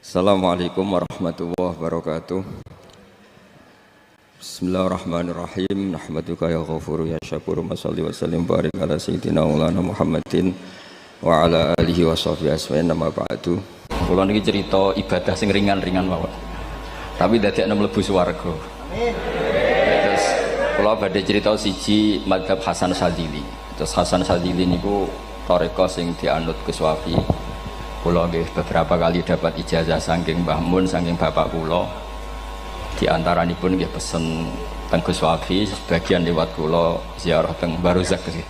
Assalamualaikum warahmatullahi wabarakatuh. Bismillahirrahmanirrahim. Nahmaduka ya ghafuru ya syakuru. Mashalli wa sallim barik ala sayyidina maulana Muhammadin wa ala alihi wa sahbihi asma'in nama ba'du. Kula niki cerita ibadah sing ringan-ringan mawon. Tapi dadekne mlebu swarga. Amin. Terus kula badhe cerita siji mazhab Hasan Sadzili. Terus Hasan Sadzili niku thariqah sing dianut Gus Wafi. Kula nggih beberapa kali dapat ijazah saking Mbah Mun, saking bapak kula. Di antaranipun nggih pesen teng Gus Wafi, sebagian lewat kula ziarah teng Barozak nggih.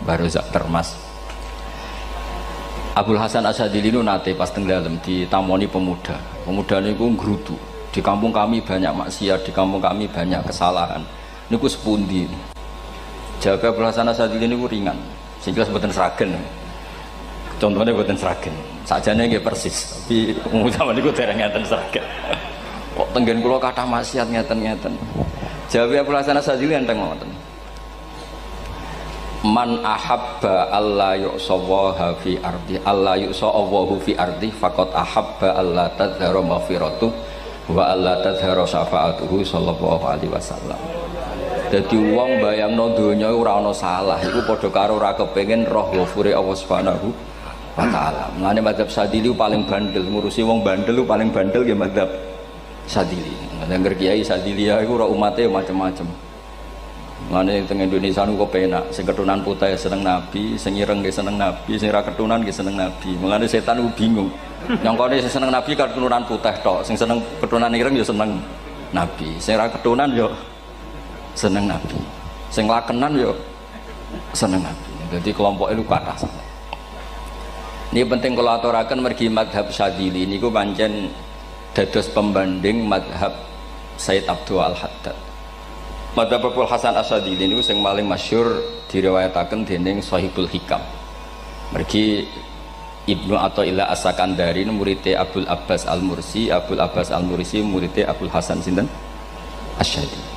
Barozak Termas. Abdul Hasan Asyadzili nate pas teng dalem ditamoni pemuda. Pemuda niku ngrutu. Di kampung kami banyak maksiat, di kampung kami banyak kesalahan. Niku sepundi? Jawab Abdul Hasan Asyadzili niku ringan. Sing jelas mboten sragen. Contohnya mboten sragen. Sakjane nggih persis, tapi zaman niku dereng ngeten sragen. Kok tenggen kula kathah maksiat ngeten-ngeten. Jawab Abdul Hasan Asyadzili enteng ngoten. Man ahabba alla yu'sawaha fi ardi alla yu'sawahu fi ardi faqad ahabba alla tadhara maghfiratu wa alla tadhara syafaatuhu sallallahu alaihi wasallam. Dadi wong bayangno donya ora ana salah iku padha karo ora kepengin roh ghafure Allah Subhanahu wa taala. Mulane mazhab Sadzili paling bandel, ngurusi wong bandel paling bandel ya mazhab Sadzili. Nang kiai Sadzili iku ora umate macam-macam. Mulane teng Indonesia niku penak, sing keturunan putih seneng nabi, sing ireng nggih seneng nabi, sing ora keturunan nggih seneng nabi. Mulane setan ku bingung. Nyongkone sing seneng nabi keturunan putih tok, sing seneng keturunan ireng ya seneng nabi, sing ora keturunan ya seneng nabi, sing lakenan ya seneng nabi. Jadi kelompok itu kathah sangat. Ini penting kalau aturaken mergi madhab Sadzili niku pancen dados pembanding madhab Sayyid Abdul Al-Haddad. Madhab Abdul Hasan Asyadzili niku sing paling masyhur diriwayataken dening Shahibul Hikam. Mergi Ibnu Athaillah As-Sakandari muridé Abdul Abbas Al-Mursi, Abdul Abbas Al-Mursi muridé Abdul Hasan sinten Asyadzili.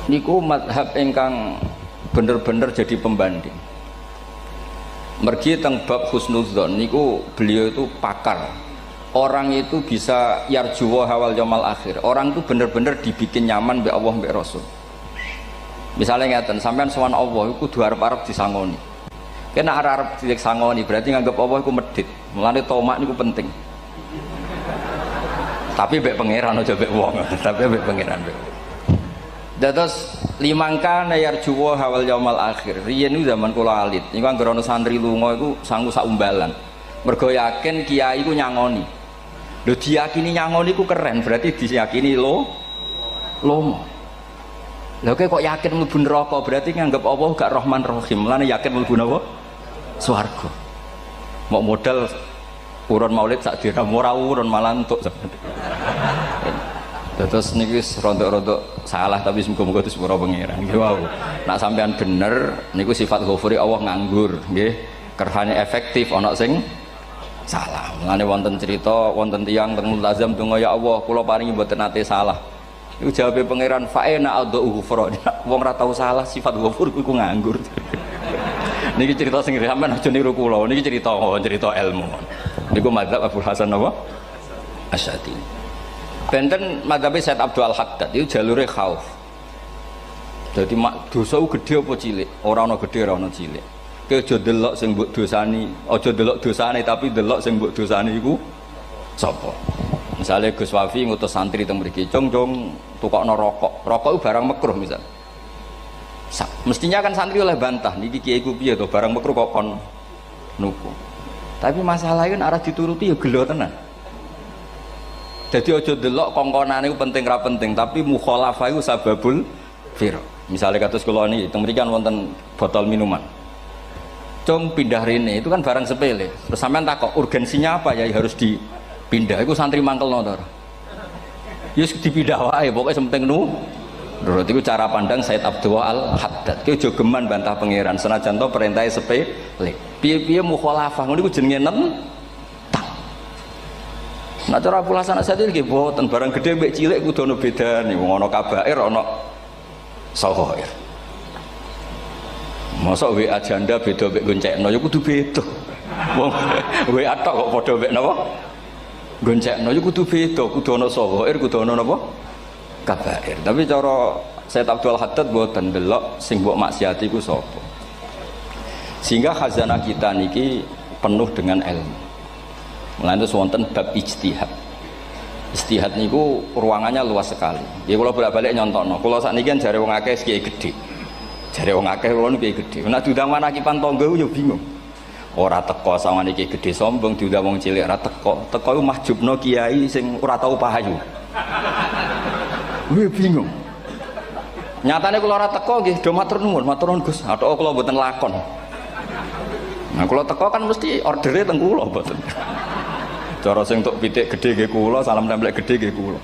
Niku madhab ingkang bener-bener jadi pembanding. Mergi teng bab husnudzon niku beliau itu pakar. Orang itu bisa yarjuwa hawal yaumil akhir. Orang itu bener-bener dibikin nyaman mbek Allah mbek Rasul. Misalnya ngeten, sampean sowan Allah iku kudu arep-arep disangoni. Kena arep disangoni berarti nganggep Allah iku medhit. Mulane tomak niku penting. Tapi mbek pangeran aja mbek wong, tapi mbek pangeran mbek. Dados limangka yarjuwa hawal yaumil akhir. Riyen niku zaman kula alit. Niku anggere ana santri lunga iku sanggu sak umbalan. Mergo yakin kiai iku nyangoni. Lho diyakini nyangoni ku keren, berarti diyakini lomo. Lha kok yakin mlebu neraka, berarti nganggep Allah gak Rahman Rahim. Lan yakin mlebu napa? Swarga. Mok modal urun maulid sak dirham ora urun malah entuk. Terus niki rontok-rontok salah tapi muga-muga itu sepura pangeran. Nggih wau. Nak sampean bener niku sifat ghafuri Allah nganggur, nggih. Kerhane efektif ana sing salah. Mulane wonten cerita wonten tiyang teng multazam donga ya Allah kula paringi mboten nate salah. Iku jawabe pangeran fa'ena adhu ghufra. Wong ora tau salah sifat ghafur iku nganggur. Niki cerita sing sampean aja niru kula. Niki cerita ilmu. Niku mazhab Abdul Hasan apa? Asyadzili. Benten madhab Sayyid Abdul Al-Haddad itu jalure khauf. Jadi dosa gede apa cilik? Ora ana gede ora ana cilik. Kowe aja delok sing mbok dosani, aja delok dosane tapi delok sing mbok dosani iku sapa. Misale Gus Wafi ngutus santri teng mriki, "Cung, tukokno rokok." Rokok itu barang makruh misal. Mestinya kan santri oleh bantah, niki kiai ku piye to barang makruh kok kon nuku. Tapi masalahnya kan arah dituruti ya gelo tenan. Jadi ojo delok kongkonan itu penting ra penting, tapi mukhalafah itu sababul fir. Misalnya kados kula niki teng mrikan wonten botol minuman. Cung pindah rene itu kan barang sepele. Terus sampean takok urgensinya apa ya harus dipindah. Iku santri mangkelno to. Ya dipindah wae pokoke penting nu. Menurut itu cara pandang Sayyid Abdul Al-Haddad. Ki aja geman bantah pangeran senajan to perintahe sepele. Piye-piye mukhalafah ngono iku jenenge nah cara Abdul Hasan Asyadzili nggih boten barang gede mbek cilik kudu ana bedane wong ana kabair ana saghair. Mosok WA janda beda mbek goncekno ya kudu beda. Wong WA tok kok padha mbek napa? goncekno iku kudu beda, kudu ana sawair, kudu ana napa? Kabair. Tapi cara Sayyid Abdul Haddad mboten delok sing mbok maksiati iku sapa. Sehingga khazanah kita niki penuh dengan ilmu. Mulane wonten bab ijtihad. Ijtihad niku ruangannya luas sekali. Ya kula bolak-balik nyontokno. Kula sakniki kan jare wong akeh kiai gedhe. Jare wong akeh kula niku kiai gedhe. Nek diundang manakipan tangga yo bingung. Ora teko sawane kiai gedhe sombong, diundang wong cilik ora teko. Teko iku mahjubno kiai sing ora tau pahayu. Kuwi bingung. Nyatane kula ora teko nggih do matur nuwun Gus. Athok kula mboten lakon. Nah kula teko kan mesti ordere teng kula mboten. Cara sing tok pitik gedhe nggih kula, salam templek gedhe nggih kula.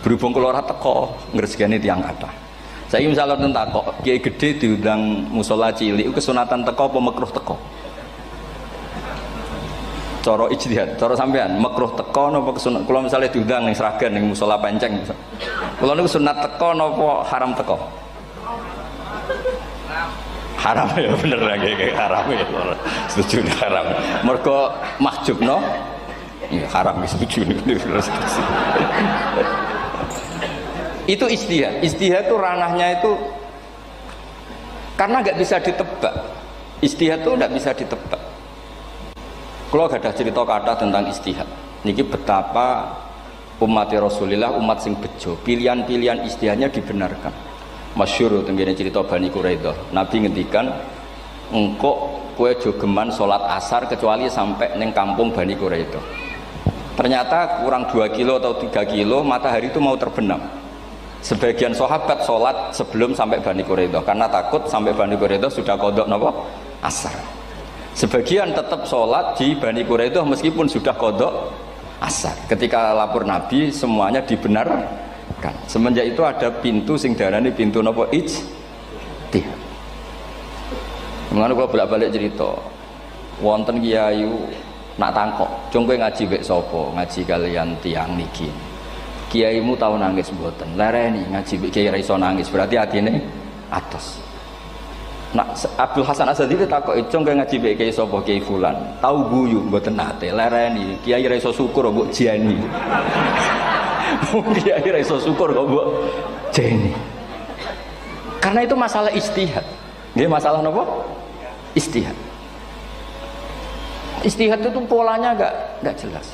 Berhubung kula ora teko ngresgeni tiyang kathah. Saiki misale ten takok, kiai gedhe diundang musala cilik iku kesunatan teko apa makruh teko? Cara ijtihad, cara sampean makruh teko napa kesunat? Kula misale diundang ning Sragen ning musala Penceng. Kula niku sunat teko napa haram teko? Haram ya bener lagi haram ya. Setuju haram. Mergo mahjubno ya haram setuju itu ijtihad. Ijtihad itu ranahnya itu karena nggak bisa ditebak. Ijtihad itu nggak bisa ditebak. Kalau ada cerita kata tentang ijtihad, niki betapa umat Rasulullah umat sing bejo, pilihan-pilihan ijtihadnya dibenarkan. Masyhur tenggene cerita Bani Quraidah. Nabi ngendikan, engkau kue jogeman sholat asar kecuali sampai neng kampung Bani Quraidah. Ternyata kurang 2 kilo atau 3 kilo matahari itu mau terbenam. Sebagian sahabat sholat sebelum sampai Bani Quraidah karena takut sampai Bani Quraidah sudah kodok nopo asar. Sebagian tetap sholat di Bani Quraidah meskipun sudah kodok asar. Ketika lapor Nabi semuanya dibenarkan. Semenjak itu ada pintu sing darani pintu nopo ijtihad. Mengenai kalau bolak-balik cerita, wonten kiai nak tangkok, cung kowe ngaji mek sapa? Ngaji kalian tiang niki. Kiaimu tahu nangis mboten? Lereni ngaji mek kiai ra iso nangis, berarti atine atos. Nak Abdul Hasan Asadili takok, cung kowe ngaji mek kiai sapa? Kiai fulan. Tahu guyu mboten nate, lereni. Kiai ra iso syukur mbok jani. Kiai ra iso syukur kok mbok jani. Karena itu masalah ijtihad. Nggih masalah napa? Ijtihad. Ijtihad itu polanya enggak jelas.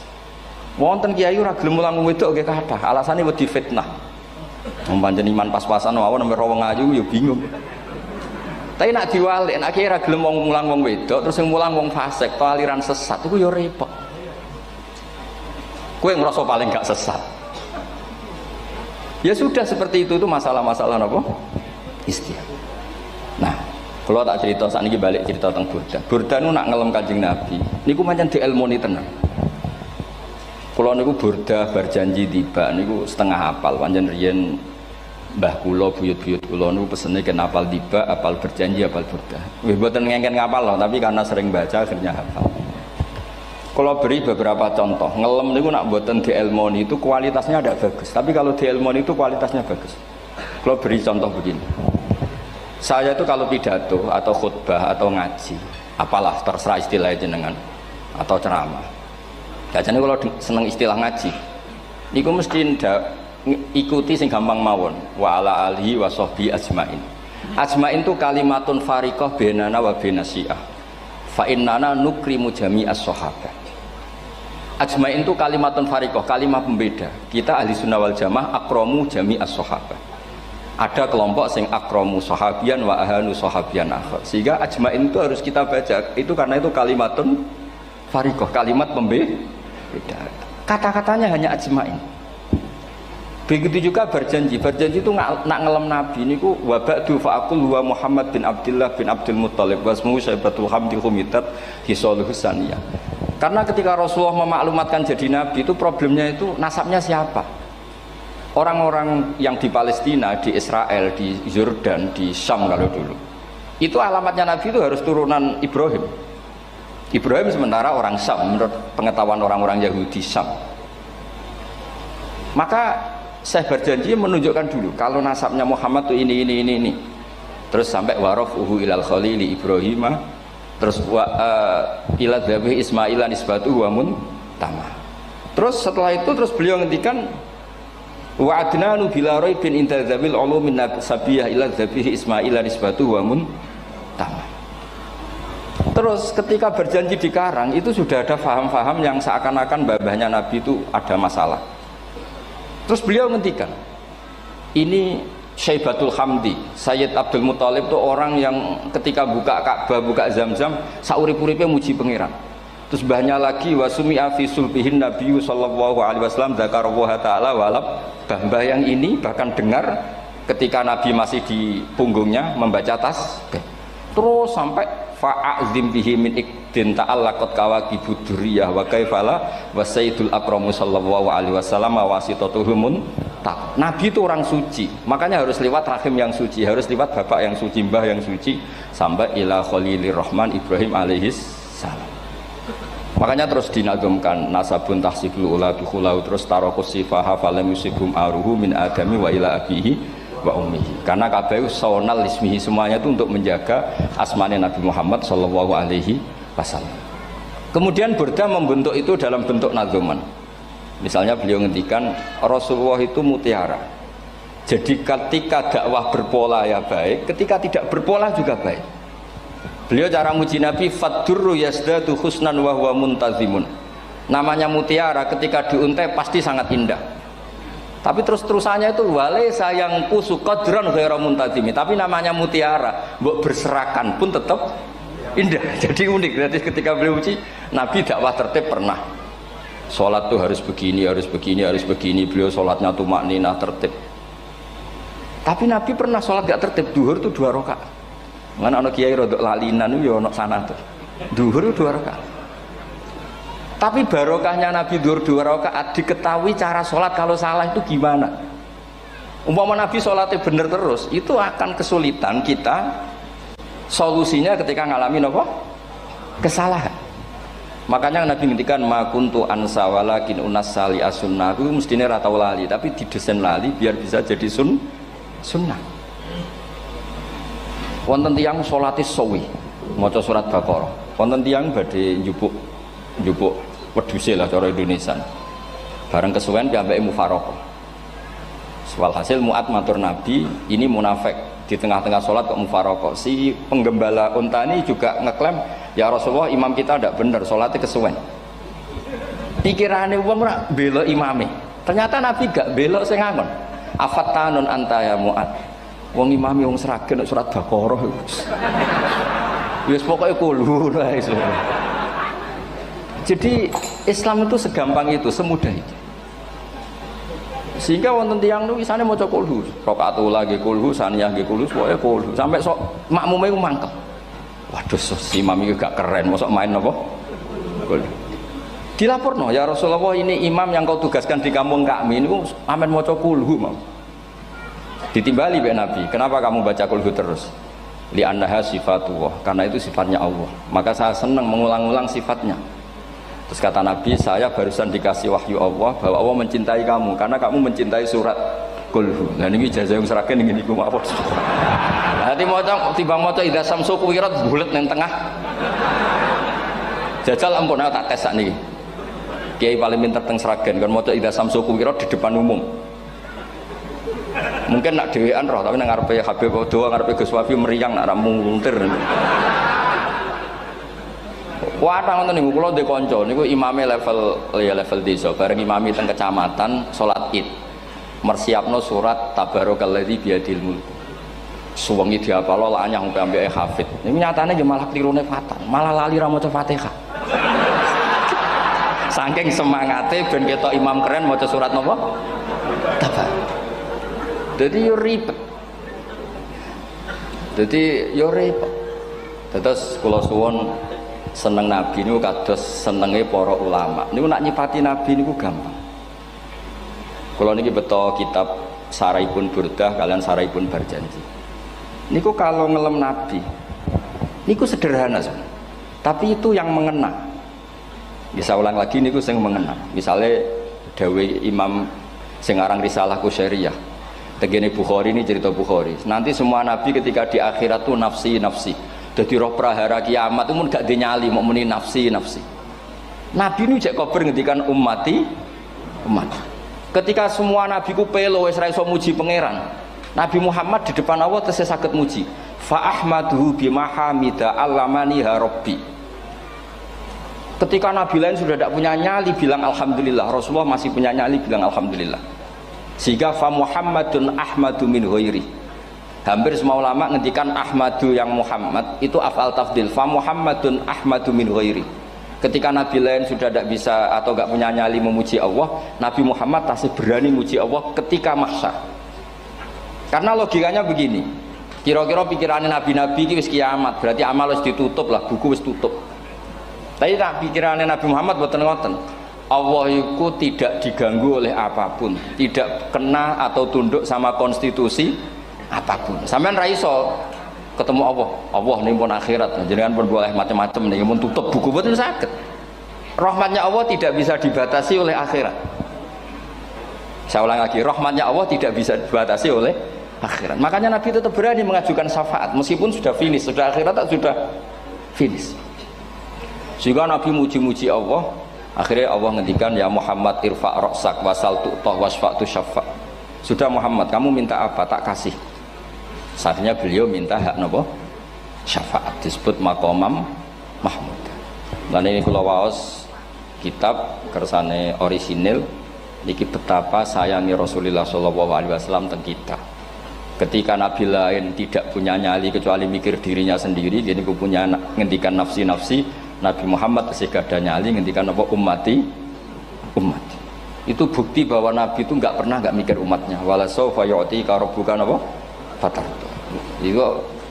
Wonten kiai ora gelem mulang wedok nggih kathah, alasane wedi fitnah. Wong pancen iman pas-pasan mawon nembe wong ayu ya bingung. Tapi nak diwalik, nak kiai ora gelem mulang wong wedok, terus sing mulang wong fasik, to aliran sesat iku ya repot. Kowe ngrasa paling gak sesat. Ya sudah seperti itu masalah-masalah apa? Ijtihad. Nah, kalau tak cerita saat ini balik cerita tentang Burda. Burda nu nak ngelem Kanjeng Nabi. Niku pancen dielmoni tenan. Kalau niku Burda berjanji tiba niku setengah hafal. Pancen riyen mbah kula buyut-buyut kula niku pesene ken hafal tiba, hafal berjanji, hafal Burda. Wis mboten ngengken ngapal loh, tapi karena sering baca akhirnya hafal. Kalau beri beberapa contoh, ngelem niku nak mboten dielmoni itu kualitasnya tidak bagus. Tapi kalau dielmoni itu kualitasnya bagus. Kalau beri contoh begini. Saya itu kalau pidato atau khutbah atau ngaji, apalah terserah istilah jenengan atau ceramah. Biasanya kalau seneng istilah ngaji, niku mesti ikuti sing gampang mawon. Wa ala alihi wa sahbi ajmain. Ajmain itu kalimatun fariqah bainana wa bainasyiah. Fa innana nukrimu jami'as sahabah. Ajmain itu kalimatun fariqah, kalimat pembeda. Kita ahli sunnah wal jamaah akramu jami'as sahabah. Ada kelompok sing akramu sahabian wa ahanu sahabian akhir. Sehingga ajmain itu harus kita baca. Itu karena itu kalimatun fariqah, kalimat pembeda. Kata-katanya hanya ajmain. Begitu juga berjanji. Berjanji itu nak ngelem Nabi niku wa ba'du fa'aqul wa Muhammad bin Abdullah bin Abdul Muttalib wasmu Syaibatul Hamdi Humitat Hisaluhu Saniyah. Karena ketika Rasulullah memaklumatkan jadi Nabi itu problemnya itu nasabnya siapa? Orang-orang yang di Palestina, di Israel, di Yordan, di Syam kalau dulu itu alamatnya Nabi itu harus turunan Ibrahim. Ibrahim sementara orang Syam menurut pengetahuan orang-orang Yahudi Syam. Maka saya berjanji menunjukkan dulu kalau nasabnya Muhammad itu ini. Terus sampai warafuhu ilal khalili Ibrahim, terus ila dzabih Ismailan isbatu wa mun tamah. Terus setelah itu terus beliau ngendikan wa adnanu bila raibin inda dzabil ulumin sabiyah ila dzabihi ismail nisbatu wa tamam. Terus ketika berjanji di Karang itu sudah ada faham-faham yang seakan-akan babahnya Nabi itu ada masalah. Terus beliau ngendikan ini Syaibatul Hamdi, Sayyid Abdul Muthalib itu orang yang ketika buka Ka'bah, buka Zam-Zam, saurip-uripnya muji pangeran. Terus banyak lagi wasumi'a fi sulbihin Nabi sallallahu alaihi wasallam dzakarallaha ta'ala walab. Mbah yang ini bahkan dengar ketika Nabi masih di punggungnya membaca tasbih. Terus sampai fa'azim bihi min ikdin ta'allaqat kawakibud durriyah wa kaifala wa sayyidul akramu sallallahu alaihi wasallam wasitatuhumun. Nabi itu orang suci, makanya harus lewat rahim yang suci, harus lewat bapak yang suci, mbah yang suci, sampai ila khalilir rahman Ibrahim alaihis salam. Makanya terus dinagumkan nasabun tahsibul ula bikhulau, terus tarokus sifaha falam yusibhum aruhu min adami wa ila abihi wa ummihi. Karena kabeh sonal ismihi, semuanya itu untuk menjaga asmane Nabi Muhammad sallallahu alaihi wasallam. Kemudian Burda membentuk itu dalam bentuk nazuman. Misalnya beliau ngendikan Rasulullah itu mutiara. Jadi ketika dakwah berpola ya baik, ketika tidak berpola juga baik. Beliau cara muji Nabi faddurru yasdatu husnan wa huwa muntazimun. Namanya mutiara ketika diuntai pasti sangat indah. Tapi terus-terusannya itu wale sayang pusu qadran ghairu muntazimi. Tapi namanya mutiara, mbok berserakan pun tetap indah. Jadi unik. Berarti ketika beliau muji Nabi dakwah tertib pernah. Sholat tuh harus begini, harus begini, harus begini. Beliau sholatnya tumakninah tertib. Tapi Nabi pernah sholat gak tertib. Duhur tuh 2 rakaat. Mana anak kiai rodok lalinan itu ya anak sana tuh. Duhur itu 2 rakaat. Tapi barokahnya Nabi duhur 2 rakaat diketahui cara sholat kalau salah itu gimana. Umpama Nabi sholatnya bener terus, itu akan kesulitan kita solusinya ketika ngalamin apa? Kesalahan. Makanya Nabi ngendikan ma kuntu ansa walakin unas sali as-sunnah. Itu mestinya ra tau lali, tapi didesain lali biar bisa jadi sunnah. Wonten tiyang salate sawi maca surat Baqarah. Wonten tiyang badhe njupuk wedhuse lah cara Indonesia. Bareng kesuwen piyambake mufaraqah. Walhasil Mu'ad matur Nabi, ini munafik di tengah-tengah sholat kok mufaraqah. Si penggembala unta ini juga ngeklaim, ya Rasulullah imam kita tidak benar, sholatnya kesuwen. Pikirannya wong ora bela imame. Ternyata Nabi gak belok sing ngangon. Afattanun anta ya Mu'ad. Wong imami wong seragen surat Baqarah. Wis pokoke kulhu wae. Jadi Islam itu segampang itu, semudah itu. Sehingga wonten tiyang niku isane maca kulhu, rakaat ula nggih kulhu, saniyah nggih kulhu, pokoke kulhu. Sampai sok makmume ku mangkel. Waduh, si imam iki gak keren, mosok main apa? Kulhu. Dilaporno, ya Rasulullah ini imam yang kau tugaskan di kampung kami niku amen maca kulhu, Mam. Ditimbali be Nabi, kenapa kamu baca kulhu terus? Li annaha sifatullah, karena itu sifatnya Allah. Maka saya senang mengulang-ulang sifatnya. Terus kata Nabi, saya barusan dikasih wahyu Allah bahwa Allah mencintai kamu karena kamu mencintai surat kulhu. Nah ini ijazah yang seragen ini ku apa? Nanti maca timbang maca idza samsu kuwirat bulet nang tengah. Jajal ampun tak tes sakniki. Kiai paling pinter teng seragen kan maca idza samsu kuwirat di depan umum. Mungkin nak dhewean roh tapi nang ngarepe Habib Doa ngarepe Gus Wafi meriang nak muntir. Wah, ngoten niku kula ndek kanca niku imame level desa, bareng imami teng kecamatan salat Id. Mersiapno surat Tabarakalladzi biyadil mulk. Suwengi diapalo lanyah sampai ambeke hafid. Niku nyatane nggih malah klirune fatal, malah lali ra maca Fatihah. Saking semangate ben ketok imam keren maca surat napa? Tabar. Jadi yo ribet. Terus kula suwun seneng Nabi niku kados senenge para ulama. Niku nak nyipati Nabi niku gampang. Kula niki beto kitab Saraipun Burdah kalian Saraipun Barjanji. Niku kalau ngelem Nabi niku sederhana sebenarnya. Tapi itu yang mengena. Bisa ulang lagi niku sing mengena. Misalnya dawe Imam sing aran Risalah Qusyariyah. Tegene Bukhari ini cerita Bukhari. Nanti semua nabi ketika di akhirat tuh nafsi. Jadi roh prahara kiamat itu pun gak dinyali mau muni nafsi. Nabi ini cek kober ngendikan ummati umat. Ketika semua nabi ku pelo wis ra iso muji pangeran, Nabi Muhammad di depan Allah tesih saged muji. Fa ahmaduhu bima hamida allamani rabbi. Ketika nabi lain sudah tidak punya nyali bilang alhamdulillah, Rasulullah masih punya nyali bilang alhamdulillah. Sehingga fa Muhammadun ahmadu min ghairi. Hampir semua ulama ngendikan ahmadu yang Muhammad itu afal tafdil. Fa Muhammadun ahmadu min ghairi. Ketika nabi lain sudah tidak bisa atau tidak punya nyali memuji Allah, Nabi Muhammad masih berani memuji Allah ketika mahsyar. Karena logikanya begini, kira-kira pikirannya nabi-nabi ini wis kiamat, berarti amal wis ditutup lah, buku wis tutup. Tapi tak pikirannya Nabi Muhammad boten ngoten. Allah itu tidak diganggu oleh apapun, tidak kena atau tunduk sama konstitusi apapun. Sampean ra iso ketemu Allah nih pun akhirat, jangan pun boleh macam-macam nih, pun tutup buku betul sakit. Rahmatnya Allah tidak bisa dibatasi oleh akhirat. Saya ulang lagi, rahmatnya Allah tidak bisa dibatasi oleh akhirat. Makanya Nabi tetap berani mengajukan syafaat meskipun sudah finish, sudah akhirat sudah finish. Sehingga Nabi muji-muji Allah, akhirnya Allah ngendikan ya Muhammad irfa' ra'sak wasal tu'tah wasfa'tu syafa'. Sudah Muhammad, kamu minta apa tak kasih. Saatnya beliau minta hak nopo syafaat, disebut maqamam mahmud. Dan ini kula waos kitab kersane orisinil niki betapa sayangi Rasulullah sallallahu alaihi wasallam teng kita. Ketika nabi lain tidak punya nyali kecuali mikir dirinya sendiri, jadi ku punya ngendikan nafsi-nafsi, Nabi Muhammad masih gak ada nyali ngendikan apa ummati umat. Itu bukti bahwa nabi itu enggak pernah enggak mikir umatnya. Wala sawfa yu'tika rabbuka apa? Fatardu.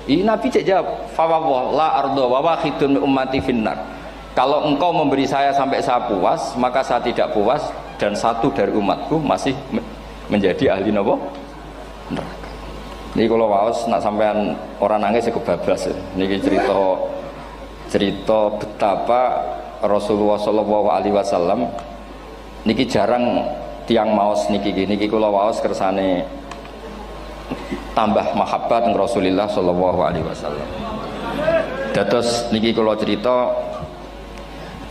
Ini Nabi jawab, fawwah la ardo wa wahidun ummati finnar. Kalau engkau memberi saya sampai saya puas, maka saya tidak puas dan satu dari umatku masih menjadi ahli neraka. Ini kalau waos nak sampean orang nangis kebablas. Niki cerita betapa Rasulullah Shallallahu Alaihi Wasallam niki jarang tiang maos niki kalau waos kersane tambah mahabbah dengan Rasulullah Shallallahu Alaihi Wasallam. Dados niki kalau cerita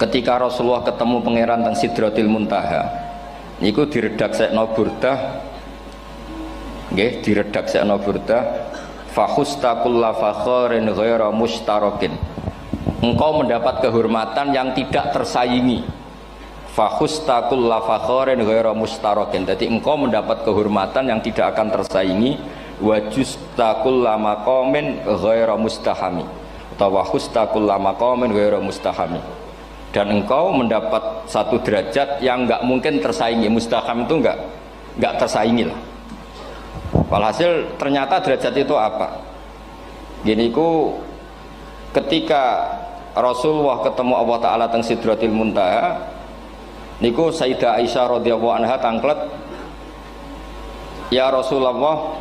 ketika Rasulullah ketemu pangeran teng Sidratil Muntaha, niku diredaksekno burdah, nggih diredaksekno burdah, fakhustaqulla fakharin ghaira mustarakin. Engkau mendapat kehormatan yang tidak tersaingi. Fakhustaqulla fakharin ghaira mustarakin. Jadi engkau mendapat kehormatan yang tidak akan tersaingi. Wajustaqulla maqamin ghaira mustahami. Atau wakhustaqulla maqamin ghaira mustahami. Dan engkau mendapat satu derajat yang enggak mungkin tersaingi. Mustaham itu enggak tersaingi lah. Walhasil ternyata derajat itu apa? Gini ku ketika Rasulullah ketemu Allah Ta'ala teng Sidratil Muntaha, niku Sayyidah Aisyah radhiyallahu anha tangklet, ya Rasulullah,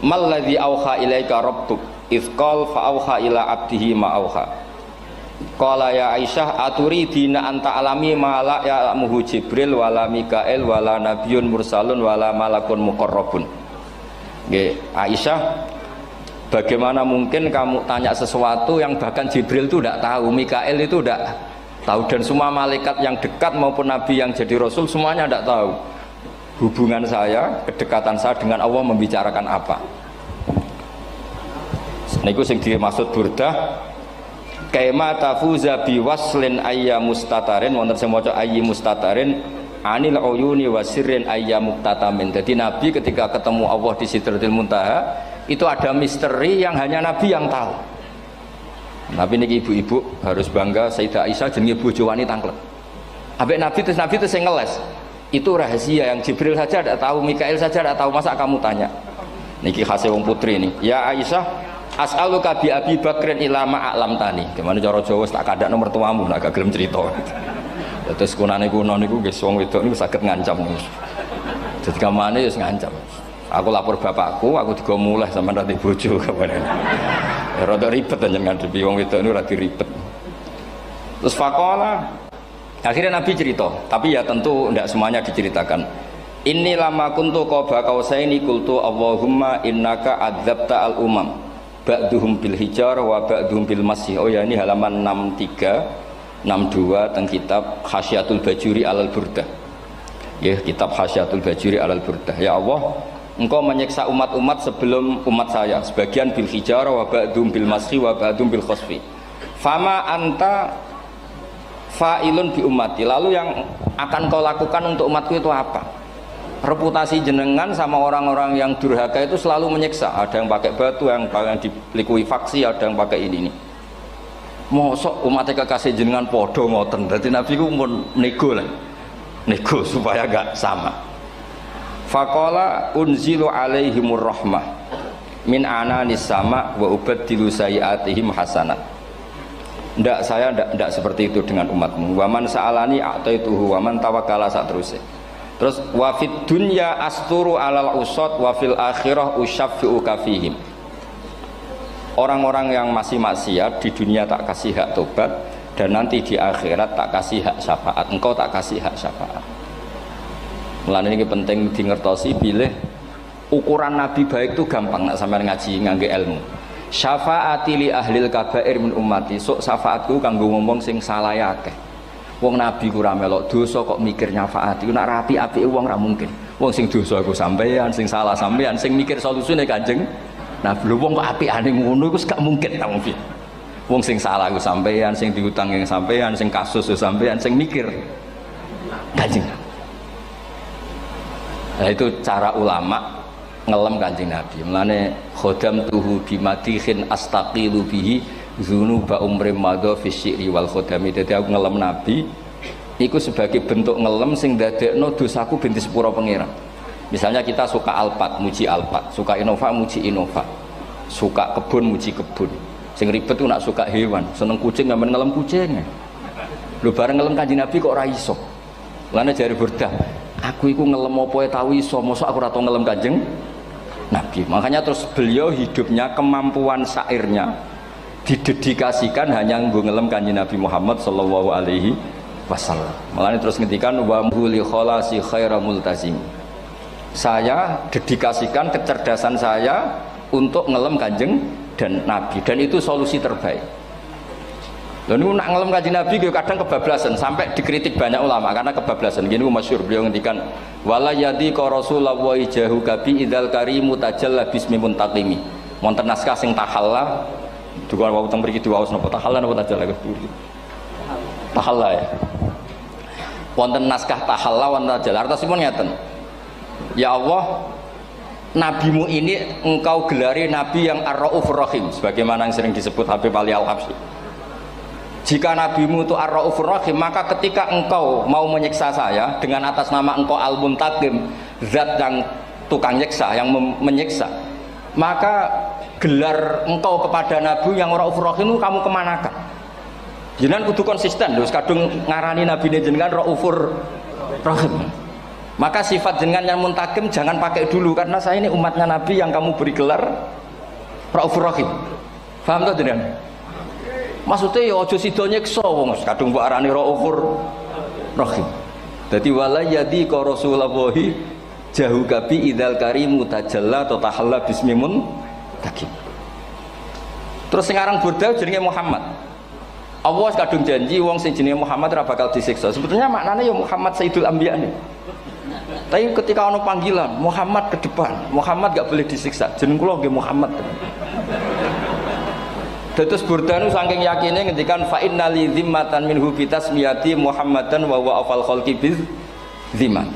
malladzi auha ilaika rabbuk idz qala fa auha ila abdihi ma auha. Qala ya Aisyah aturidina anta alami ma la ya'lamuhu Jibril wala Mikail wala nabiyyun mursalun wala malakun muqarrabun. Nggih, Aisyah, bagaimana mungkin kamu tanya sesuatu yang bahkan Jibril itu tidak tahu, Mikail itu tidak tahu, dan semua malaikat yang dekat maupun nabi yang jadi rasul semuanya tidak tahu hubungan saya, kedekatan saya dengan Allah membicarakan apa. Niku sing dimaksud burdah kaima tafuza biwaslin ayya mustatarin, wonten sing maca ayyi mustatarin anil uyuni wasirrin ayya muktatamin. Jadi nabi ketika ketemu Allah di Sidratil Muntaha itu ada misteri yang hanya nabi yang tahu. Nabi niki ibu-ibu harus bangga, Sayyidah Aisyah jenenge bojo wani tanglet. Ambek nabi itu sing ngeles. Itu rahasia yang Jibril saja tidak tahu, Mikail saja tidak tahu, masa kamu tanya? Niki khase wong putri ini. Ya Aisyah, as'aluka bi Abi Bakrin ila ma a'lam tani. Gimana cara Jawa tak kadak nomor tuamu nak gak gelem cerita. Terus kunane kuno niku nggih wong wedok niku saged ngancam niku. Dadi kamane wis ngancam. Aku lapor bapakku, aku digo mulih sampean ra bojo kabare. Ya rada ribet jenengan ngadepi wong wedok niku rada ribet. Terus faqala, akhirnya Nabi cerita, tapi ya tentu tidak semuanya diceritakan. Inni lama kuntu qaba qausaini qultu Allahumma innaka adzabta al umam ba'duhum bil hijar wa ba'duhum bil masih. Oh ya, ini halaman 63 62 teng kitab Khasyatul Bajuri alal Burdah. Ya, kitab Hasyatul Bajuri alal Burdah. Ya Allah, Engkau menyiksa umat-umat sebelum umat saya, sebagian bil hijarah wa ba'dum bil masri wa ba'dum bil khosfi. Fama anta fa'ilun bi ummati. Lalu yang akan kau lakukan untuk umatku itu apa? Reputasi jenengan sama orang-orang yang durhaka itu selalu menyiksa. Ada yang pakai batu, yang dilikuifaksi, ada yang pakai ini. Mosok umatnya kekasih jenengan podo ngoten. Dadi Nabi ku mun nego lah. Nego supaya gak sama. Faqala unzilu alaihimur rahmah min ananis sama wa ubaddilu sayiatihim hasanat. Ndak, saya ndak seperti itu dengan umatmu. Waman sa'alani a'taituhu waman tawakkala saterusé. Terus wa fid dunya asturu alal usad wa fil akhirah usyaffi'u kafihim. Orang-orang yang masih maksiat di dunia tak kasih hak tobat, dan nanti di akhirat tak kasih hak syafaat. Engkau tak kasih hak syafaat. Mulane ini penting dingertosi bilih ukuran nabi baik itu gampang nak sampean ngaji ngangge ilmu. Syafaati li ahlil kabair min ummati. Sok syafaatku kanggo ngomong sing salah akeh. Wong nabi ku ora melok dosa kok mikir nyafaati. Nak rapi-apike wong ora mungkin. Wong sing dosa iku sampean, sing salah sampean, sing mikir solusine Kanjeng Nabi. Wong kok apikane ngono iku gak mungkin ta mungkin. Wong sing salah ku sampean, sing diutang yang sampean, sing kasus ku sampean, sing mikir Kanjeng. Nah, itu cara ulama ngelem Kanjeng Nabi. Mulane khodam tuhu bimadihin astaqilu bihi dzunuba umrim madha fi syi'ri wal khodami. Dadi aku ngelem Nabi iku sebagai bentuk ngelem sing dadekno dosaku ben disepuro pangeran. Misalnya kita suka Alphard, muji Alphard, suka Innova, muji Innova, suka kebun, muji kebun. Sing ribet tuh nak suka hewan, seneng kucing nggak ngelem kucingnya. Lu bareng ngelem Kanjeng Nabi kok ora iso. Lane jari Burdah, aku iku ngelem apa tau iso, mosok aku ora tau ngelem Kanjeng Nabi. Makanya terus beliau hidupnya, kemampuan syairnya didedikasikan hanya nggo ngelem Kanjeng Nabi Muhammad sallallahu alaihi wasallam. Makanya terus ngendikan wa huli kholasi khaira multazim. Saya dedikasikan kecerdasan saya untuk ngelem Kanjeng dan Nabi, dan itu solusi terbaik. Lalu nak ngelem Kanjeng Nabi kadang kebablasan, sampai dikritik banyak ulama karena kebablasan. Gini masyhur beliau ngendikan wala yadi ka rasulullah jahu kabi idzal karimu tajalla bismi muntaqimi. Wonten naskah sing tahalla duka wau teng mriki diwaos napa tahalla napa tajalla tahalla ya. Wonten naskah tahalla wonten tajalla artosipun ngeten. Ya Allah, nabimu ini engkau gelari nabi yang ar-raufur rahim, sebagaimana yang sering disebut Habib Ali Al-Habsyi. Jika nabimu itu ar-raufur rahim, maka ketika engkau mau menyiksa saya dengan atas nama engkau al-muntaqim, zat yang tukang nyiksa, yang menyiksa, maka gelar engkau kepada nabi yang raufur rahim itu kamu kemanakan? Jenengan kudu konsisten, terus kadung ngarani nabi jenengan raufur rahim. Maka sifat jenengan yang muntakim jangan pakai dulu, karena saya ini umatnya Nabi yang kamu beri gelar Raufur Rahim. Paham tuh jenengan? Maksudnya ya aja sida nyiksa wong kadung mbok arani Raufur Rahim. Dadi wala yadi ka rasulullahi jahu kabi idzal karimu tajalla ta tahalla bismimun takim. Terus sekarang Burdah jenenge Muhammad. Allah kadung janji wong sing jenenge Muhammad ora bakal disiksa. Sebetulnya maknanya ya Muhammad Sayyidul Anbiya nih. Tapi ketika ono panggilan Muhammad ke depan, Muhammad gak boleh disiksa. Jeneng kula nggih Muhammad. Terus Burdah nu saking yakine ngendikan fa innali zimmatan minhu bi tasmiyati Muhammadan wa huwa afal khalqi biz zimman.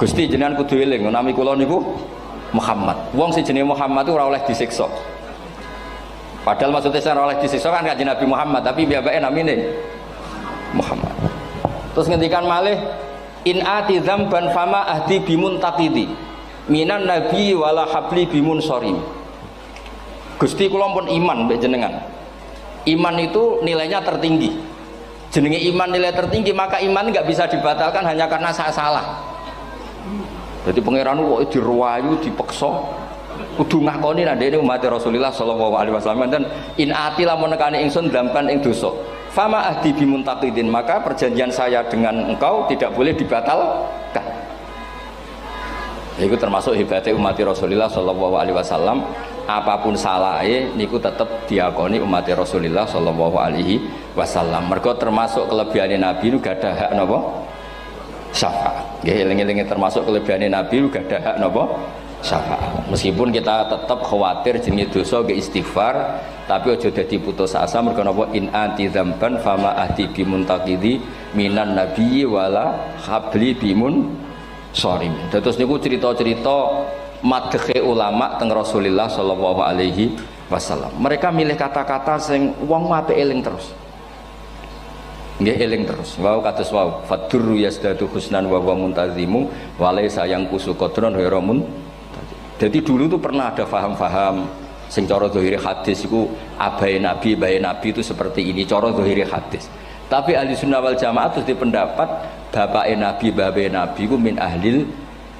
Gusti jenengan kudu eling nami kula niku Muhammad. Wong sing jenenge Muhammad itu ora oleh disiksa. Padahal maksudnya saya ora oleh disiksa kan Kanjeng Nabi Muhammad, tapi biabake namine Muhammad. Terus ngendikan malih in ati dzamban fama ahdi bimun taqidi minan nabi wala habli bimun sorim. Gusti kula pun iman mbek jenengan. Iman itu nilainya tertinggi. Jenenge iman nilai tertinggi, maka iman nggak bisa dibatalkan hanya karena saya salah. Jadi pangeran kok diruwayu dipeksa kudu ngakoni nek dene umat Rasulullah sallallahu alaihi wasallam, dan in ati lamun nekani ingsun dzamban ing dosa fama ahdi bimuntaqidin, maka perjanjian saya dengan engkau tidak boleh dibatalkan. Itu termasuk hebatnya umat Rasulullah sallallahu alaihi wasallam, apapun salahnya niku tetap diakoni umat Rasulullah sallallahu alaihi wasallam. Mergo termasuk kelebihan Nabi itu gak ada hak napa? Syafaat. Nggih eling-elinge termasuk kelebihan Nabi gak ada hak napa syafaat. Meskipun kita tetap khawatir jenenge dosa ge istighfar, tapi aja dadi putus asa mergo napa in anti dzamban fama ahdi bimuntaqidi minan nabiyyi wala habli bimun sorim. Terus niku cerita-cerita madhe ulama teng Rasulullah sallallahu alaihi wasallam. Mereka milih kata-kata sing wong apik eling terus. Nggih eling terus. Wau kados wau fadurru yasdatu husnan wa muntazimu wa laysa yang kusu qadron ghairu mun. Jadi dulu tuh pernah ada faham-faham sing cara zahiri hadis iku abai nabi itu seperti ini cara zahiri hadis. Tapi ahli sunnah wal jamaah terus dipendapat bapake nabi babe nabi iku min ahlil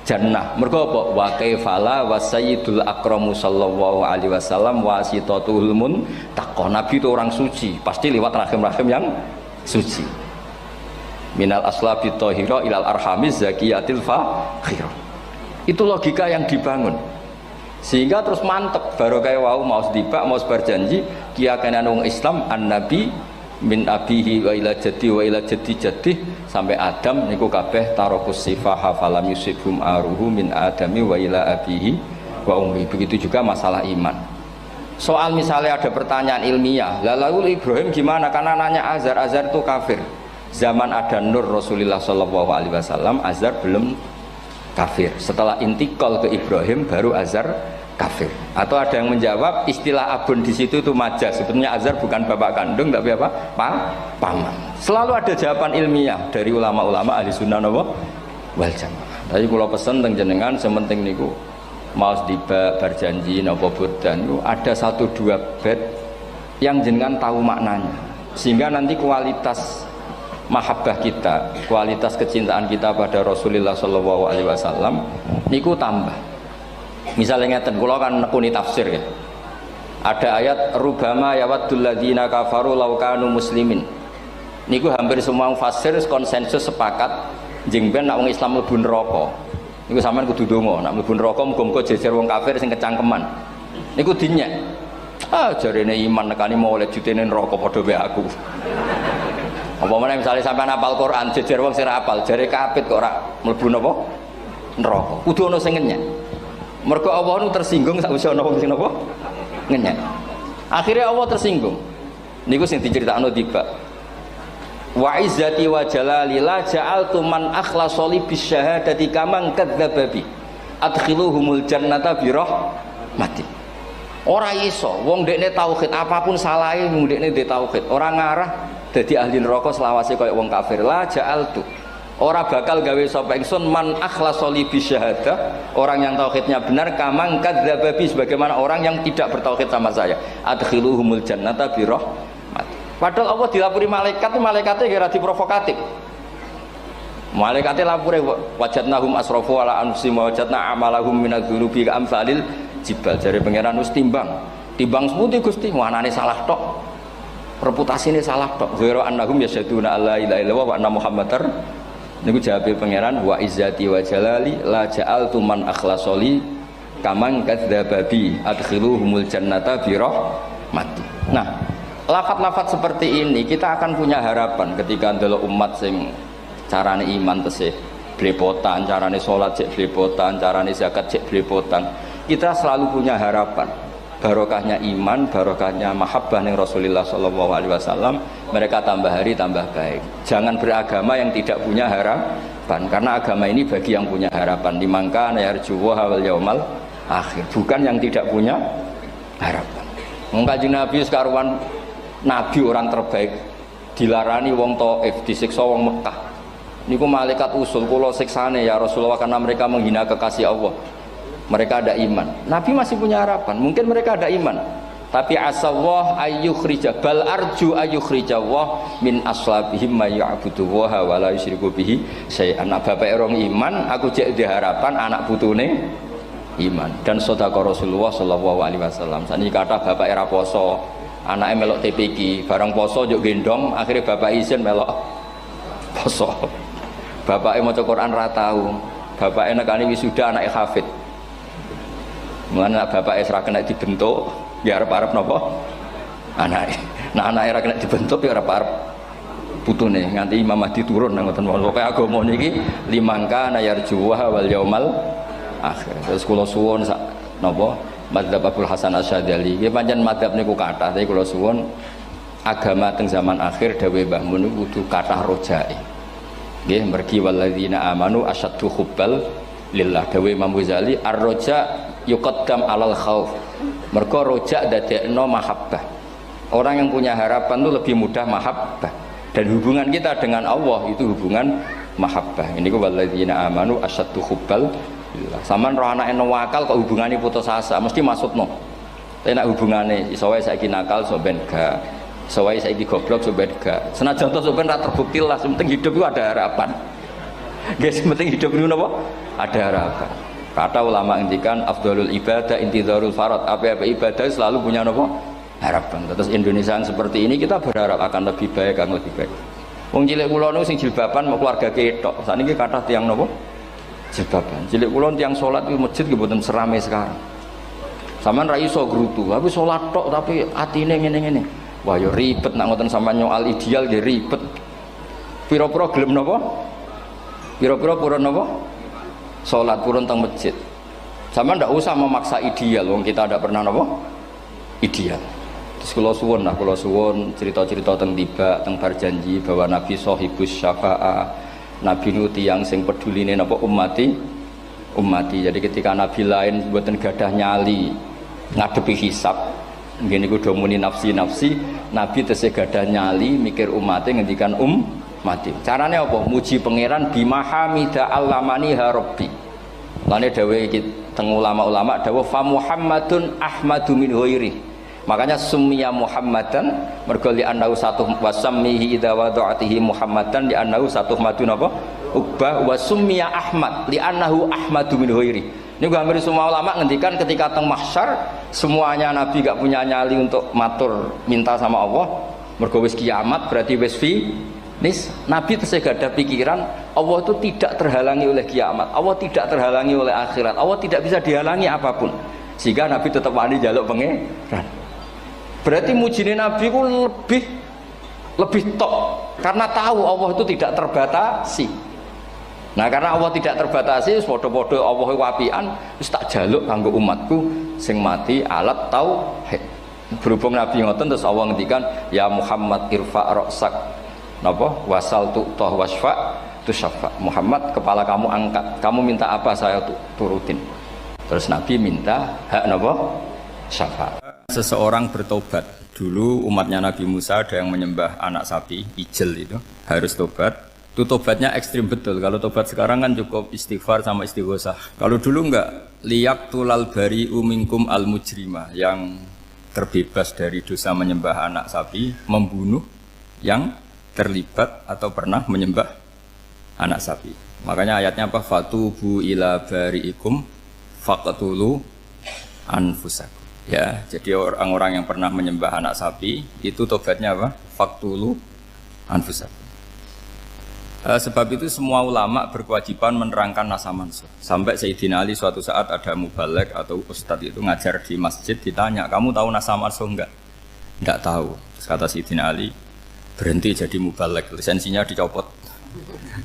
jannah. Mergo apa? Wa kaifala wa sayyidul akramu sallallahu alaihi wasallam wasitatul muntaqah. Nabi itu orang suci, pasti lewat rahim-rahim yang suci. Minal aslabi thahira ilal arhamiz zakiyatil fakhirah. Itu logika yang dibangun sehingga terus mantep baru kayak wau mau sedibak mau berjanji kiyakan wong Islam an nabi min abihi wa ila jadi sampai Adam niku kabeh tarokus sifaha falam yusibhum aruhu min adami wa ila abihi wa ummi. Begitu juga masalah iman. Soal misalnya ada pertanyaan ilmiah, lalu Ibrahim gimana? Karena nanya Azar itu kafir. Zaman ada Nur Rasulullah Shallallahu Alaihi Wasallam, Azar belum kafir. Setelah intikal ke Ibrahim, baru Azar kafir. Atau ada yang menjawab istilah abun di situ itu majaz. Sebetulnya Azar bukan bapak kandung, tapi apa? Paman. Selalu ada jawaban ilmiah dari ulama-ulama ahli sunnah wal jamaah. Tapi kalau pesen teng jenengan, sementing niku mau tiba berjanji nopo burdan itu ada 1-2 bait yang jenengan tahu maknanya sehingga nanti kualitas mahabbah kita, kualitas kecintaan kita pada Rasulullah Shallallahu Alaihi Wasallam niku tambah. Misalnya ngeten, kula kan nekuni tafsir ya. Ada ayat rubama yawaddul ladzina kafaru law kanu muslimin. Niku hampir semua mufassir konsensus sepakat jeng ben nek wong Islam mlebu neraka. Niku sampean kudu ndonga, nek mlebu neraka muga-muga jejer wong kafir sing kecangkeman. Niku dinyek. Jarene iman nekani mau oleh jutene neraka padha wae aku. Apa meneh misale sampean hafal Quran jejer wong sing hafal, jare kapit kok ora mlebu napa? Neraka. Kudu ana sing ngenyek. Mergo Allah nu tersinggung sakwise ana wong sing napa? Ngenyek. Akhirnya Allah tersinggung. Niku sing diceritakno tiba. Wa izzati wa jalali la ja'altu man akhlasa li bisyahadati kaman kadzdzaba bi adkhiluhumul jannata bi rahmati. Ora iso wong dekne tauhid apapun salahe mung dekne ndek tauhid ora ngarah dadi ahli neraka selawase kaya wong kafir. La ja'altu ora bakal gawe sapa ingsun man akhlasa li bisyahadah orang yang tauhidnya benar kaman kadzdzaba bi sebagaimana orang yang tidak bertauhid sama saya adkhiluhumul jannata bi rahmati. Padahal Allah dilapuri malaikat, malaikatnya kira diprovokatif. Malaikatnya lapure wajadnahum asrafu ala anfusihim wajadna amalahum minadzunubi ka'amsalil jibal. Jare pangeran wis timbang sepundi Gusti, wanane salah tok. Reputasine salah tok. Ghairu annahum yasyaduna alla ilaha illallah wa anna muhammadar. Niku jawabe pangeran wa izzati wa jalali la ja'altu man akhlasoli kaman kadzdzaba bi adkhiluhumul jannata bi rahmati. Nah, lafat-lafat seperti ini kita akan punya harapan ketika ndelok umat sing carane iman tesih blepotan, carane sholat cek blepotan, carane zakat cek blepotan. Kita selalu punya harapan barokahnya iman, barokahnya mahabbah ning Rasulullah sallallahu alaihi wasallam, mereka tambah hari tambah baik. Jangan beragama yang tidak punya harapan, karena agama ini bagi yang punya harapan. Dimangka yarjuwa wal yaumal akhir, bukan yang tidak punya harapan. Wong Kanjeng Nabi sekaruan Nabi orang terbaik dilarani wong Taif, disiksa wong Mekah. Niku malaikat usul kula siksane ya Rasulullah karena mereka menghina kekasih Allah. Mereka ada iman. Nabi masih punya harapan. Mungkin mereka ada iman. Tapi asawah ayyukhrija bal arju ayyukhrijawah min aslabihim may ya'budu wa la yusyriku bihi syai'an. Bapak orang iman, aku cek di harapan anak putune iman. Dan sedekah Rasulullah sallallahu alaihi wasallam. Saniki kata bapak era poso, anaknya melok TPQ, barang poso juk gendong, akhirnya bapak izin melok poso. Bapaknya maca Quran ra tau, bapaknya nekani wisuda anaknya hafid. Mulane bapaknya ora kena dibentuk, ya arep-arep napa? Anake. Nah anake ora kena dibentuk ya arep-arep putune nganti Imam Mahdi turun nang ngoten mawon. Pokoke agama niki limangka nayarjuwa wal yaumal akhir. Terus kula suwun sak napa madzhab Abdul Hasan Asyadzali. Nggih pancen madzhab niku kathah, tapi kula suwun agama teng zaman akhir dawuh Mbah Mun kudu kathah rojae. Nggih mergi walladzina amanu asyaddu hubbal lillah. Dawuh Imam Ghazali ar-roja yuqaddam alal khauf. Mergo roja dadekno mahabbah. Orang yang punya harapan itu lebih mudah mahabbah. Dan hubungan kita dengan Allah itu hubungan mahabbah. Ini ku walladzina amanu asyaddu hubbal lillah. Saman roh anake wakal kok hubungane putus asa, mesti maksudno. Tapi nek hubungane iso wae saiki nakal so ben gak. Iso wae saiki goblok so ben gak. Senajan to so ben ra terbukti lah, penting hidup itu ada harapan. Guys, penting hidup itu napa? Ada harapan. Kata ulama ngendikan afdhalul ibadah intidharul farad. Apa-apa ibadah selalu punya napa? Harapan. Terus Indonesia yang seperti ini kita berharap akan lebih baik, akan lebih baik. Wong cilik kula niku sing jilbaban mau keluarga ketok. Saniki kathah tiyang napa? Jilbaban. Cilik kula tiyang salat di masjid nggih mboten serame sekarang. Sampeyan ra iso grutu, tapi salat tok tapi atine ngene-ngene. Wah ya ribet nak ngoten sampeyan nyoal ideal nggih ribet. Pira-pira gelem napa? Pira-pira purun napa? Salat purun teng masjid. Sampeyan ndak usah memaksa ideal, wong kita ndak pernah napa? Ideal. Terus kula suwun cerita-cerita teng tiba teng berjanji bahwa Nabi sahibus syafa'ah. Nabi nu tiyang sing peduline napa ummati. Jadi ketika Nabi lain mboten gadah nyali ngadepi hisab, nggih niku do muni nafsi, Nabi tesih gadah nyali mikir umate ngendikan mati. Carane apa? Muji pangeran bimahamida allamani ha rabbi. Lane dawuh iki teng ulama-ulama dawuh fa Muhammadun ahmadu min ghairi. Makanya summiya Muhammadan mergo li annahu satu wasammihi idza wada'atihi Muhammadan li annahu satu madun apa? Ubah wa summiya Ahmad li annahu ahmadu min ghairi. Ini hampir semua ulama ngendikan ketika teng mahsyar semuanya Nabi gak punya nyali untuk matur minta sama Allah. Mergo wis kiamat berarti wis nis Nabi tesih gak ada pikiran Allah itu tidak terhalangi oleh kiamat, Allah tidak terhalangi oleh akhirat, Allah tidak bisa dihalangi apapun, sehingga Nabi tetap wani jaluk pangeran. Berarti mujine Nabi ku lebih top karena tahu Allah itu tidak terbatasi. Nah karena Allah tidak terbatasi, podo-podo Allah wapian, wis tak jaluk kanggo umatku sing mati alat tauhid. Berhubung Nabi ngoten terus Allah ngendikan ya Muhammad irfa ra'sak napa wasal tu'tah wasfa tusyafa. Muhammad kepala kamu angkat, kamu minta apa saya turutin. Terus Nabi minta hak napa syafaat. Seseorang bertobat. Dulu umatnya Nabi Musa ada yang menyembah anak sapi, ijel itu, harus tobat. Itu tobatnya ekstrim betul. Kalau tobat sekarang kan cukup istighfar sama istighosah. Kalau dulu enggak, liyak tulal bari uminkum al mujrima, yang terbebas dari dosa menyembah anak sapi, membunuh yang terlibat atau pernah menyembah anak sapi. Makanya ayatnya apa? Fatubu ila bari'ikum faqtulu anfusakum. Ya, jadi orang-orang yang pernah menyembah anak sapi itu tobatnya apa? Faqtulu anfusakum. Sebab itu semua ulama berkewajiban menerangkan nasa mansuh. Sampai Sayyidina Ali suatu saat ada mubalek atau ustadz itu ngajar di masjid, ditanya, kamu tahu nasa mansuh enggak? Enggak tahu. Terus kata Sayyidina Ali, berhenti jadi mubalek, lisensinya dicopot.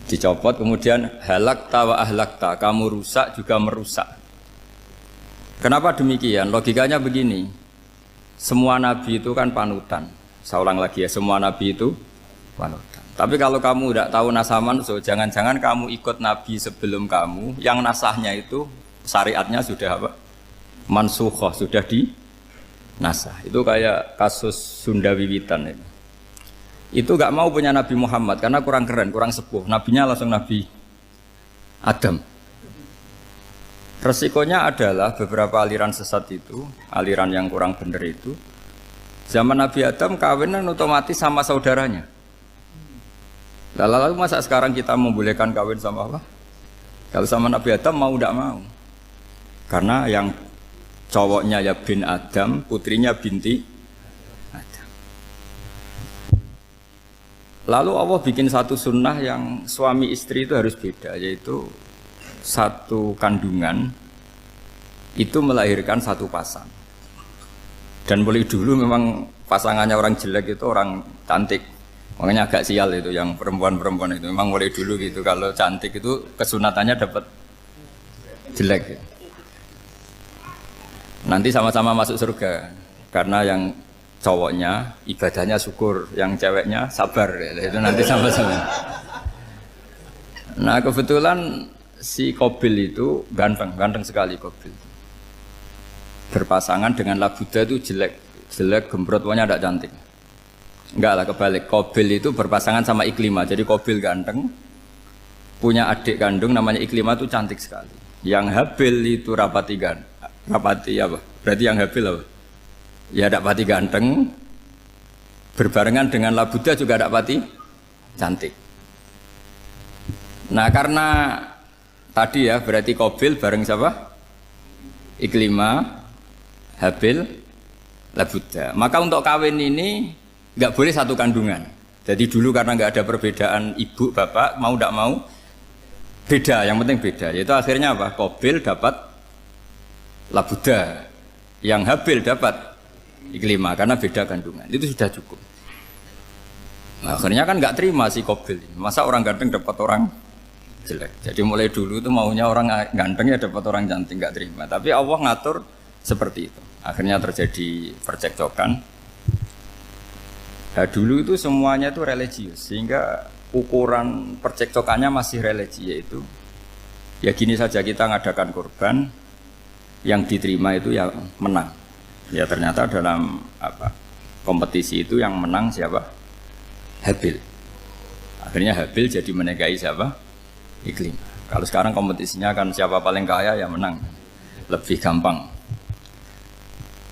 Dicopot, kemudian halakta wa ahlakta, kamu rusak juga merusak. Kenapa demikian? Logikanya begini, semua nabi itu kan panutan. Saya ulang lagi ya, semua nabi itu panutan. Tapi kalau kamu tidak tahu nasaman, so jangan-jangan kamu ikut nabi sebelum kamu, yang nasahnya itu syariatnya sudah apa? Mansukhoh, sudah di nasah. Itu kayak kasus Sunda Wiwitan itu. Itu gak mau punya Nabi Muhammad karena kurang keren, kurang sepuh. Nabinya langsung Nabi Adam. Resikonya adalah beberapa aliran sesat itu, aliran yang kurang benar itu, zaman Nabi Adam kawinan otomatis sama saudaranya. Lalu masa sekarang kita membolehkan kawin sama apa? Kalau sama Nabi Adam mau tidak mau. Karena yang cowoknya ya bin Adam, putrinya binti Adam. Lalu Allah bikin satu sunnah yang suami istri itu harus beda, yaitu satu kandungan itu melahirkan satu pasang. Dan mulai dulu memang pasangannya orang jelek itu orang cantik. Makanya agak sial itu yang perempuan-perempuan itu. Memang mulai dulu gitu. Kalau cantik itu kesunatannya dapat jelek. Nanti sama-sama masuk surga. Karena yang cowoknya ibadahnya syukur, yang ceweknya sabar. Itu nanti sama-sama. Nah kebetulan si Qabil itu ganteng sekali Qabil. Berpasangan dengan Labuda itu jelek gembrot, pokoknya tidak cantik. Enggak lah, kebalik. Qabil itu berpasangan sama Iklimah. Jadi Qabil ganteng, punya adik kandung namanya Iklimah itu cantik sekali. Yang Habil itu rapati apa? Berarti yang Habil apa? Ya rapati ganteng, berbarengan dengan Labuda juga rapati cantik. Nah karena tadi ya berarti Qabil bareng siapa? Iklimah, Habil, Labuda. Maka untuk kawin ini nggak boleh satu kandungan. Jadi dulu karena nggak ada perbedaan ibu bapak, mau tidak mau beda. Yang penting beda. Yaitu akhirnya apa? Qabil dapat Labuda, yang Habil dapat Iklimah karena beda kandungan. Itu sudah cukup. Nah, akhirnya kan nggak terima si Qabil. Masa orang ganteng dapat orang jelek. Jadi mulai dulu itu maunya orang ganteng ya dapat orang cantik, nggak terima. Tapi Allah ngatur seperti itu. Akhirnya terjadi percekcokan. Nah, dulu itu semuanya itu religius, sehingga ukuran percekcokannya masih religi, yaitu ya gini saja, kita ngadakan kurban, yang diterima itu ya menang. Ya ternyata dalam kompetisi itu yang menang siapa? Habil. Akhirnya Habil jadi menikahi siapa? Iklimah. Kalau sekarang kompetisinya kan siapa paling kaya ya menang, lebih gampang.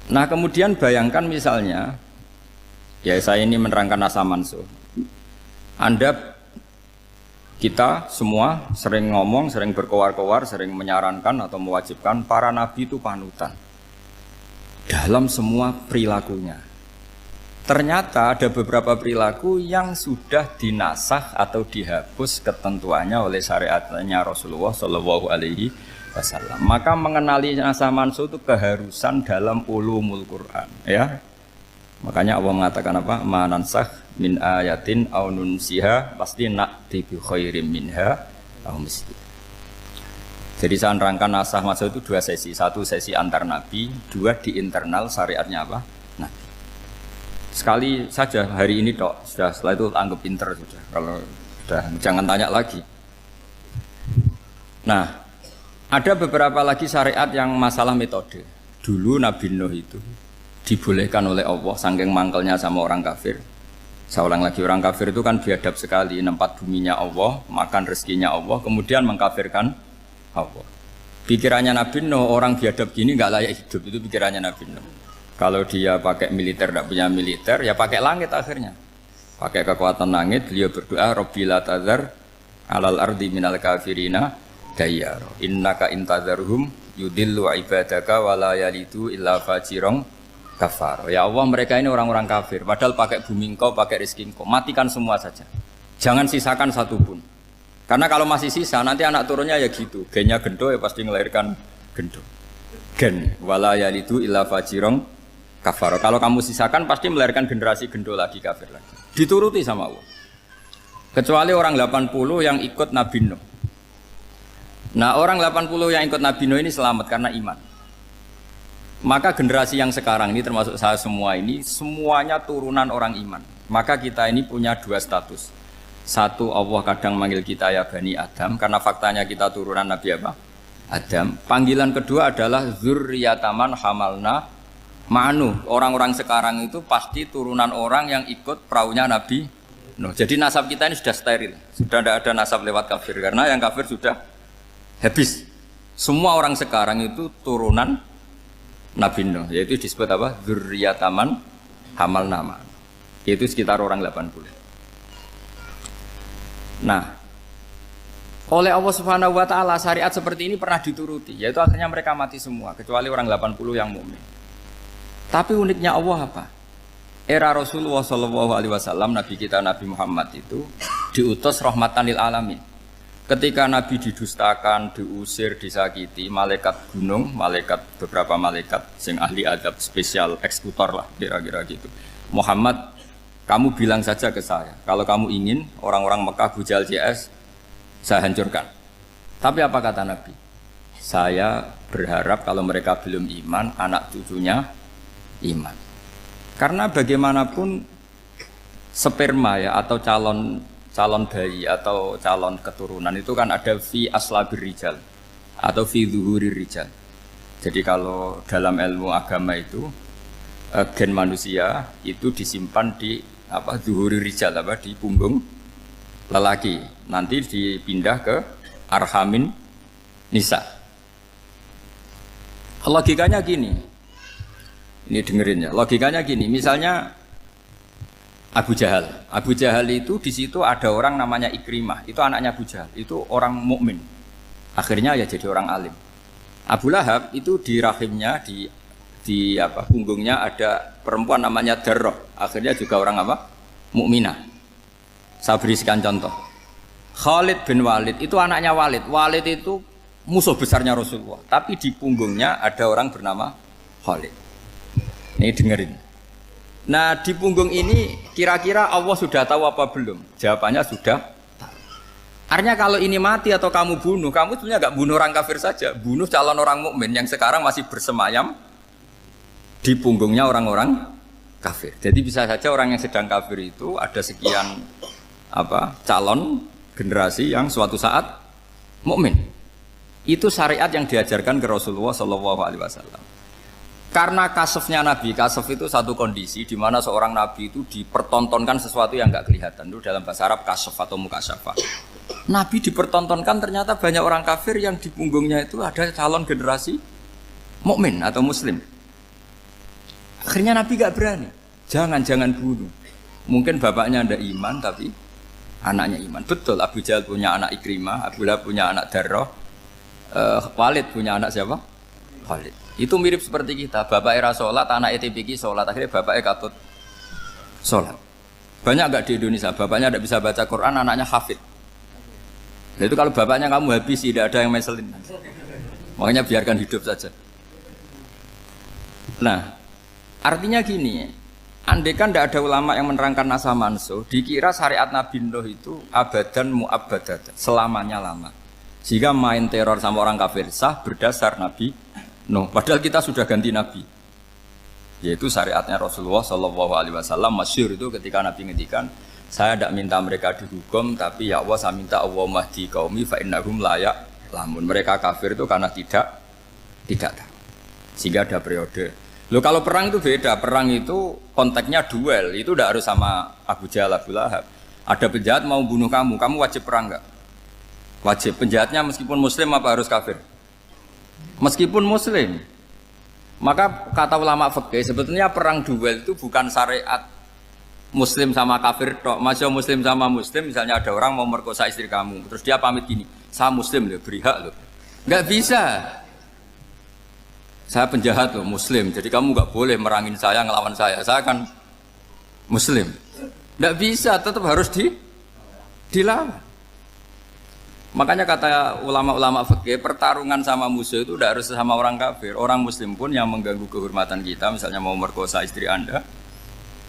Nah kemudian bayangkan misalnya, ya saya ini menerangkan asa mansuh. Kita semua sering ngomong, sering berkoar-koar, sering menyarankan atau mewajibkan para nabi itu panutan dalam semua perilakunya. Ternyata ada beberapa perilaku yang sudah dinasakh atau dihapus ketentuannya oleh syariatnya Rasulullah Shallallahu Alaihi Wasallam. Maka mengenali asa mansuh itu keharusan dalam ulumul Quran, ya. Makanya Allah mengatakan apa? Manansakh min ayatin aw nunsiha pasti na'ti bi khairim minha aw misli. Jadi saya nerangkan nasakh mansuh itu dua sesi. Satu sesi antar nabi, dua di internal syariatnya apa? Nabi. Sekali saja hari ini tok, sudah setelah itu anggap pinter sudah. Kalau sudah jangan tanya lagi. Nah, ada beberapa lagi syariat yang masalah metode. Dulu Nabi Nuh itu dibolehkan oleh Allah saking mangkelnya sama orang kafir. Saya ulang lagi, orang kafir itu kan biadab sekali, nempat buminya Allah, makan rezekinya Allah, kemudian mengkafirkan Allah. Pikirannya Nabi Nuh, orang biadab gini nggak layak hidup, itu pikirannya Nabi Nuh. Kalau dia pakai militer, tidak punya militer, ya pakai langit akhirnya. Pakai kekuatan langit, beliau berdoa, Rabbi la tazar alal ardi minal kafirina dayyar. Innaka intazarhum yudillu ibadaka wa la yalidu illa fajirong kafar. Ya Allah, mereka ini orang-orang kafir, padahal pakai bumi engkau, pakai rezeki engkau, matikan semua saja, jangan sisakan satu pun. Karena kalau masih sisa nanti anak turunnya ya gitu, gennya gendo ya pasti melahirkan gendo, gen wala yalidu illa fajirong kafar. Kalau kamu sisakan pasti melahirkan generasi gendo lagi, kafir lagi. Dituruti sama Allah. Kecuali orang 80 yang ikut Nabi Nuh. Nah orang 80 yang ikut Nabi Nuh ini selamat karena iman. Maka generasi yang sekarang ini termasuk saya semua ini semuanya turunan orang iman. Maka kita ini punya dua status. Satu, Allah kadang manggil kita ya Bani Adam karena faktanya kita turunan Nabi apa? Adam. Panggilan kedua adalah zurriyataman hamalna ma'anu. Orang-orang sekarang itu pasti turunan orang yang ikut perahunya Nabi Nuh. Jadi nasab kita ini sudah steril. Sudah tidak ada nasab lewat kafir karena yang kafir sudah habis. Semua orang sekarang itu turunan Nabi Nuh, yaitu disebut apa? Dzurriyyataman hamal nama. Yaitu sekitar orang 80. Nah, oleh Allah Subhanahu wa taala syariat seperti ini pernah dituruti, yaitu akhirnya mereka mati semua kecuali orang 80 yang mukmin. Tapi uniknya Allah apa? Era Rasulullah Shallallahu Alaihi Wasallam, Nabi kita Nabi Muhammad itu diutus rahmatan lil alamin. Ketika Nabi didustakan, diusir, disakiti, malaikat gunung, beberapa malaikat yang ahli adab spesial eksekutor lah kira-kira gitu. Muhammad kamu bilang saja ke saya, kalau kamu ingin orang-orang Mekah Abu Jahal CS, saya hancurkan. Tapi apa kata Nabi? Saya berharap kalau mereka belum iman, anak cucunya iman. Karena bagaimanapun sperma ya atau calon bayi atau calon keturunan itu kan ada fi aslabir rijal atau fi zuhurir rijal. Jadi kalau dalam ilmu agama itu gen manusia itu disimpan di zuhurir rijal di punggung lelaki. Nanti dipindah ke arhamin nisa. Logikanya gini. Ini dengerin ya. Logikanya gini, misalnya Abu Jahal. Abu Jahal itu di situ ada orang namanya Ikrimah. Itu anaknya Abu Jahal. Itu orang mukmin. Akhirnya ya jadi orang alim. Abu Lahab itu di rahimnya di punggungnya ada perempuan namanya Darrah. Akhirnya juga orang mukminah. Saya berikan contoh. Khalid bin Walid itu anaknya Walid. Walid itu musuh besarnya Rasulullah. Tapi di punggungnya ada orang bernama Khalid. Ini dengerin. Nah di punggung ini kira-kira Allah sudah tahu apa belum? Jawabannya sudah tahu. Artinya kalau ini mati atau kamu bunuh, kamu sebenarnya nggak bunuh orang kafir saja, bunuh calon orang mukmin yang sekarang masih bersemayam di punggungnya orang-orang kafir. Jadi bisa saja orang yang sedang kafir itu ada sekian calon generasi yang suatu saat mukmin. Itu syariat yang diajarkan ke Rasulullah SAW. Karena kasofnya Nabi, kasof itu satu kondisi di mana seorang Nabi itu dipertontonkan sesuatu yang nggak kelihatan. Itu dalam bahasa Arab kasof atau mukasyafah. Nabi dipertontonkan ternyata banyak orang kafir yang di punggungnya itu ada calon generasi mukmin atau muslim. Akhirnya Nabi nggak berani. Jangan bunuh. Mungkin bapaknya ada iman tapi anaknya iman. Betul, Abu Jahal punya anak Ikrimah, Abu Lahab punya anak Darrah, Walid punya anak siapa? Khalid. Itu mirip seperti kita, bapak era sholat, anak ETPK sholat, akhirnya bapak katut sholat. Banyak enggak di Indonesia, bapaknya tidak bisa baca Quran, anaknya hafid. Nah, itu kalau bapaknya kamu habis, tidak ada yang meselin. Makanya biarkan hidup saja. Nah, artinya gini, andai kan tidak ada ulama yang menerangkan nasa mansuh, dikira syariat Nabi Nuh itu abadan mu'abadat, selamanya lama. Sehingga main teror sama orang kafir sah berdasar Nabi Nuh. Padahal kita sudah ganti Nabi. Yaitu syariatnya Rasulullah SAW masyhur itu ketika Nabi ngendikan, saya tidak minta mereka dihukum, tapi ya Allah saya minta Allah mahdi qaumi fa innahum la ya'lamun. Mereka kafir itu karena tidak tahu. Sehingga ada periode. Loh kalau perang itu beda, perang itu konteksnya duel, itu tidak harus sama Abu Jahal, Abu Lahab. Ada penjahat mau bunuh kamu wajib perang enggak? Wajib. Penjahatnya meskipun muslim apa harus kafir? Meskipun muslim. Maka kata ulama fikih sebetulnya perang duel itu bukan syariat muslim sama kafir tok. Masih muslim sama muslim, misalnya ada orang mau merkosa istri kamu, terus dia pamit gini, saya muslim loh, beri hak loh. Enggak bisa. Saya penjahat loh, muslim. Jadi kamu enggak boleh merangin saya, ngelawan saya. Saya kan muslim. Enggak bisa, tetap harus dilawan. Makanya kata ulama-ulama fikih, pertarungan sama musuh itu tidak harus sama orang kafir. Orang muslim pun yang mengganggu kehormatan kita, misalnya mau merkosa istri Anda,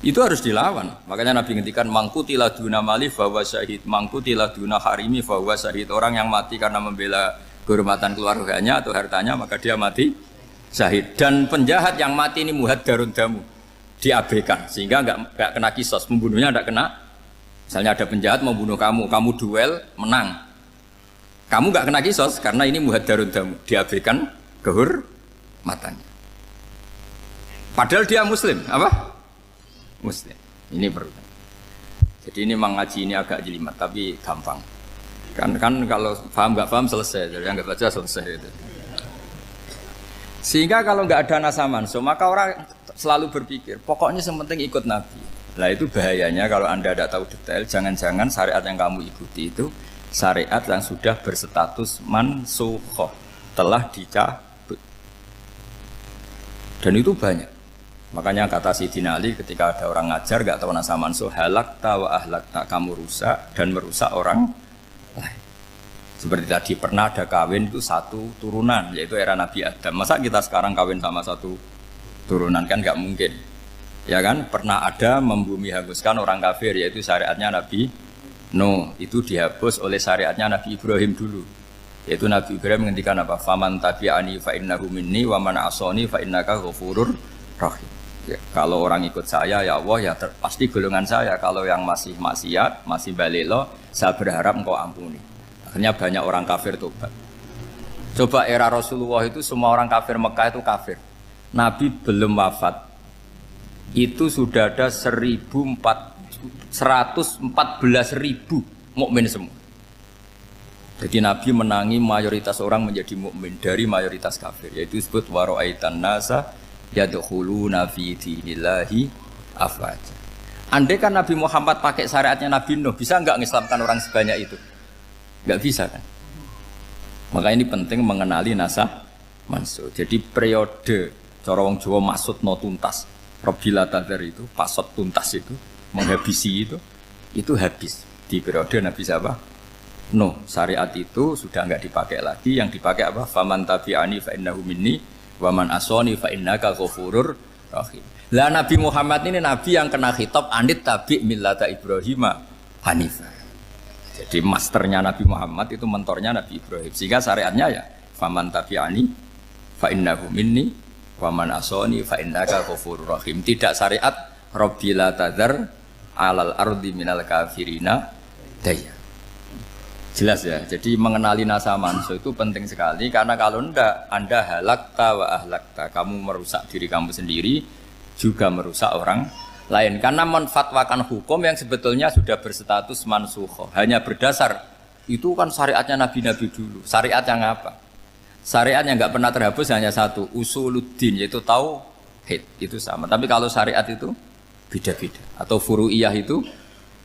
itu harus dilawan. Makanya Nabi ngendikan mangkutilah duna mali fahuwa syahid, mangkutilah duna harimi fahuwa syahid. Orang yang mati karena membela kehormatan keluarganya atau hartanya, maka dia mati syahid. Dan penjahat yang mati ini muhaddarun damu, diabaikan sehingga enggak kena kisos, membunuhnya enggak kena. Misalnya ada penjahat mau bunuh kamu duel, menang. Kamu enggak kena kisos karena ini muhaddarun damu, diabaikan kehormatannya. Padahal dia muslim, apa? Muslim. Ini perlu. Jadi ini mengaji ini agak jelimet tapi gampang. Kan kalau paham enggak paham selesai, jadi enggak baca selesai itu. Sehingga kalau enggak ada nasa mansuh, maka orang selalu berpikir, pokoknya yang penting ikut Nabi. Lah itu bahayanya kalau Anda tidak tahu detail, jangan-jangan syariat yang kamu ikuti itu syariat yang sudah berstatus mansukhoh, telah dicabut. Dan itu banyak. Makanya kata Sayyidina Ali ketika ada orang ngajar gak tahu nasa mansuh, halakta wa ahlakta, kamu rusak dan merusak orang lain. Seperti tadi pernah ada kawin itu satu turunan, yaitu era Nabi Adam. Masa kita sekarang kawin sama satu turunan, kan gak mungkin. Ya kan, pernah ada membumi hanguskan orang kafir, yaitu syariatnya Nabi Nuh. Itu dihapus oleh syariatnya Nabi Ibrahim dulu. Yaitu Nabi Ibrahim menghentikan apa? Faman tabi'ani fa innahu minni wa man asani fa innaka ghafurur rahim. Ya, kalau orang ikut saya ya Allah ya pasti golongan saya. Kalau yang masih maksiat, masih balelo, saya berharap engkau ampuni. Akhirnya banyak orang kafir tobat. Coba era Rasulullah itu semua orang kafir Mekah itu kafir. Nabi belum wafat. Itu sudah ada 114.000 mukmin semua. Jadi Nabi menangi mayoritas orang menjadi mukmin dari mayoritas kafir, yaitu disebut wara'aitan nasa yadkhuluna fi dinillahi afwaja. Andai kan Nabi Muhammad pakai syariatnya Nabi Nuh, bisa enggak mengislamkan orang sebanyak itu? Enggak bisa kan? Maka ini penting mengenali nasah mansur. Jadi periode cara wong Jawa maksud no tuntas. Robila Tadar itu, pasot tuntas itu, menghabisi itu habis di periode Nabi siapa? No, syariat itu sudah enggak dipakai lagi. Yang dipakai apa? Faman tabi'ani fa innahu minni wa man asani fa innaka ghafurur rahim. Lah Nabi Muhammad ini Nabi yang kena khitab anit tabi' millata Ibrahim hanifah. Jadi masternya Nabi Muhammad itu mentornya Nabi Ibrahim. Sehingga syariatnya ya faman tabi'ani fa innahu minni wa man asani fa innaka ghafurur rahim. Tidak syariat Rabbila tadzar alal ardi minal kafirina daya. Jelas ya. Jadi mengenali nasa manso itu penting sekali karena kalau enggak Anda halakta wa ahlakta, kamu merusak diri kamu sendiri juga merusak orang lain karena menfatwakan hukum yang sebetulnya sudah berstatus mansukh. Hanya berdasar itu kan syariatnya nabi-nabi dulu. Syariat yang apa? Syariat yang enggak pernah terhapus hanya satu, usuluddin, yaitu tauhid, itu sama. Tapi kalau syariat itu beda-beda atau furu'iyah itu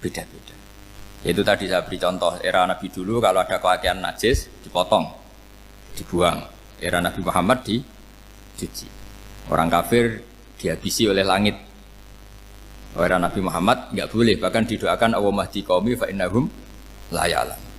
beda-beda. Yaitu tadi saya beri contoh era Nabi dulu kalau ada pakaian najis dipotong, dibuang. Era Nabi Muhammad dicuci. Orang kafir dihabisi oleh langit. Era Nabi Muhammad enggak boleh, bahkan didoakan Allahumma hdi qaumi fa innahum la ya'lamun.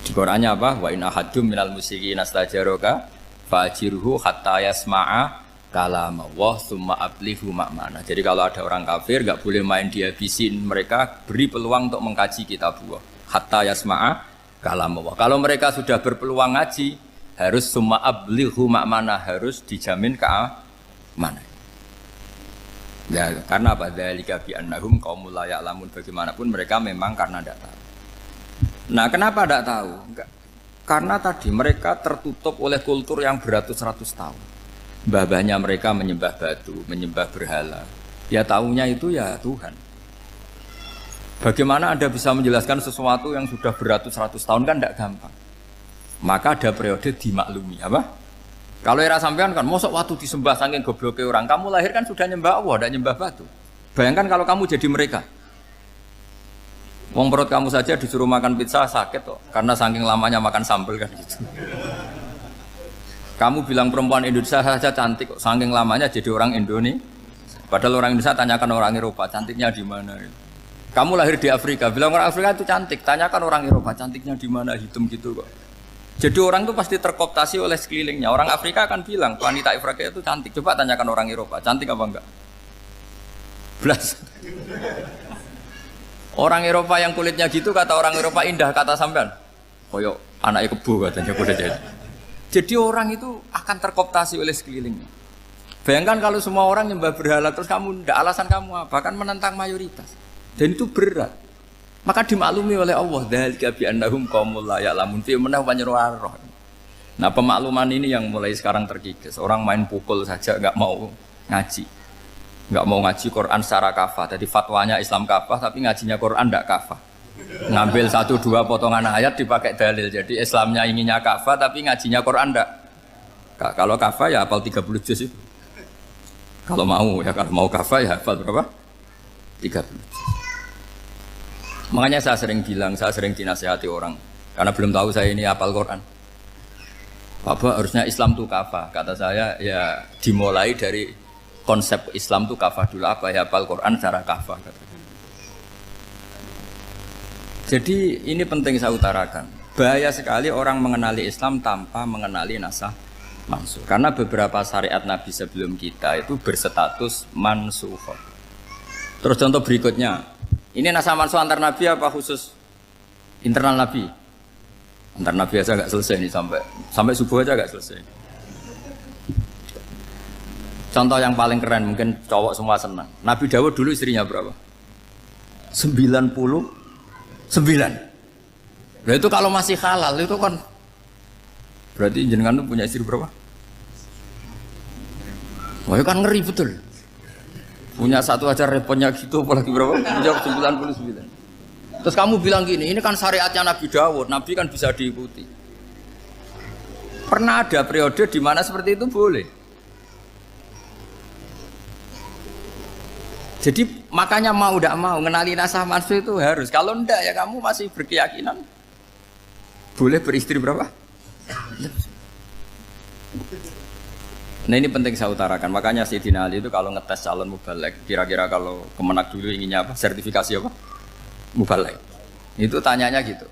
Di Qur'annya apa? Wa in ahadum minal musyrikin astajaraka fa'jirhu hatta yasma'a kalamullah tsumma ablighu ma'mana. Jadi kalau ada orang kafir enggak boleh main dihabisin, mereka beri peluang untuk mengkaji kitabullah hatta yasma'a kalamullah. Kalau mereka sudah berpeluang ngaji, harus tsumma ablighu ma'mana, harus dijamin keamanan. Ya, karena apa? Dzalika bi annahum qaumul la ya'lamun. Bagaimanapun mereka memang karena tidak tahu. Nah, kenapa tidak tahu? Enggak. Karena tadi mereka tertutup oleh kultur yang beratus-ratus tahun. Mbah-mbahnya mereka menyembah batu, menyembah berhala. Ya tahunya itu ya Tuhan. Bagaimana Anda bisa menjelaskan sesuatu yang sudah beratus-ratus tahun kan tidak gampang. Maka ada periode dimaklumi, apa? Kalau era sampean kan, mosok waktu disembah saking gobloknya orang, kamu lahir kan sudah nyembah Allah, tidak nyembah batu. Bayangkan kalau kamu jadi mereka. Wong perut kamu saja disuruh makan pizza sakit kok, karena saking lamanya makan sambal kan gitu. Kamu bilang perempuan Indonesia saja cantik kok, saking lamanya jadi orang Indonesia. Padahal orang Indonesia tanyakan orang Eropa, cantiknya di mana? Kamu lahir di Afrika, bilang orang Afrika itu cantik, tanyakan orang Eropa, cantiknya di mana? Hitam gitu kok. Jadi orang itu pasti terkooptasi oleh sekelilingnya. Orang Afrika akan bilang wanita Afrika itu cantik. Coba tanyakan orang Eropa, cantik apa enggak? Belas. Orang Eropa yang kulitnya gitu kata orang Eropa indah, kata sampean koyok anaknya kebo katanya boleh jadi. Jadi orang itu akan terkooptasi oleh sekelilingnya. Bayangkan kalau semua orang nyembah berhala terus kamu ndak, alasan kamu apa? Kan menentang mayoritas. Dan itu berat. Maka dimaklumi oleh Allah, dzalika bi annahum qaumul la ya'lamun fi manah panyeruarah. Nah, pemakluman ini yang mulai sekarang terkikis. Orang main pukul saja enggak mau ngaji. Enggak mau ngaji Quran secara kafah. Jadi fatwanya Islam kafah tapi ngajinya Quran enggak kafah. Ngambil 1-2 potongan ayat dipakai dalil. Jadi Islamnya inginnya kafah tapi ngajinya Quran enggak. Kalau kafah ya hafal 30 juz itu. Kalau mau ya, kalau mau kafah ya hafal berapa? 30 juz. Makanya saya sering bilang, saya sering dinasihati orang karena belum tahu saya ini hafal Quran. Bapak harusnya Islam itu kafah. Kata saya ya dimulai dari konsep Islam itu kafah dulu, apa ya hafal Quran secara kafah. Jadi ini penting saya utarakan. Bahaya sekali orang mengenali Islam tanpa mengenali nasah mansuh. Karena beberapa syariat Nabi sebelum kita itu berstatus mansuh. Terus contoh berikutnya, ini nasah mansuh antar Nabi apa khusus internal Nabi? Antar Nabi aja agak selesai nih sampai subuh aja agak selesai. Contoh yang paling keren mungkin cowok semua senang. Nabi Dawud dulu istrinya berapa? 99. Nah itu kalau masih halal itu kan berarti jenengan tuh punya istri berapa? Wah kan ngeri betul. Punya satu aja repotnya gitu apalagi berapa? Punya 99. Terus kamu bilang gini, ini kan syariatnya Nabi Dawud, Nabi kan bisa diikuti. Pernah ada periode di mana seperti itu boleh. Jadi makanya mau tidak mau mengenali nasah mansuh itu harus. Kalau ndak ya kamu masih berkeyakinan boleh beristri berapa? Nah ini penting saya utarakan. Makanya Sayyidina Ali itu kalau ngetes calon mubaligh, kira-kira kalau Kemenak dulu inginnya apa? Sertifikasi apa? Mubaligh. Itu tanyanya gitu.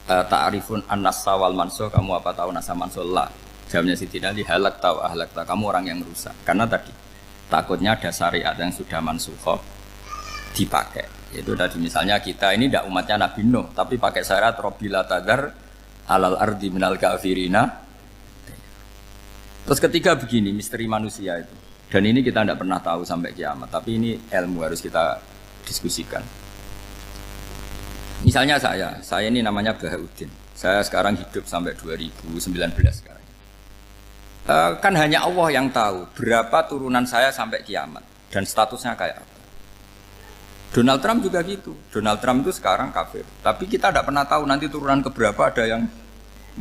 Ta'rifun an-nassa wal mansuh, kamu apa tahu nasah mansuh? La. Jawabnya Sayyidina Ali, halak tahu ahlak tahu. Kamu orang yang rusak. Karena tadi takutnya ada syariat yang sudah mansukhah dipakai. Itu tadi misalnya kita ini tidak umatnya Nabi Nuh, tapi pakai syariat Robbila tadar alal ardi minal kafirina. Terus ketiga begini, misteri manusia itu. Dan ini kita tidak pernah tahu sampai kiamat, tapi ini ilmu harus kita diskusikan. Misalnya saya ini namanya Bahaudin. Saya sekarang hidup sampai 2019 sekarang. Kan hanya Allah yang tahu berapa turunan saya sampai kiamat dan statusnya kayak apa. Donald Trump juga gitu. Donald Trump itu sekarang kafir, tapi kita tidak pernah tahu nanti turunan keberapa ada yang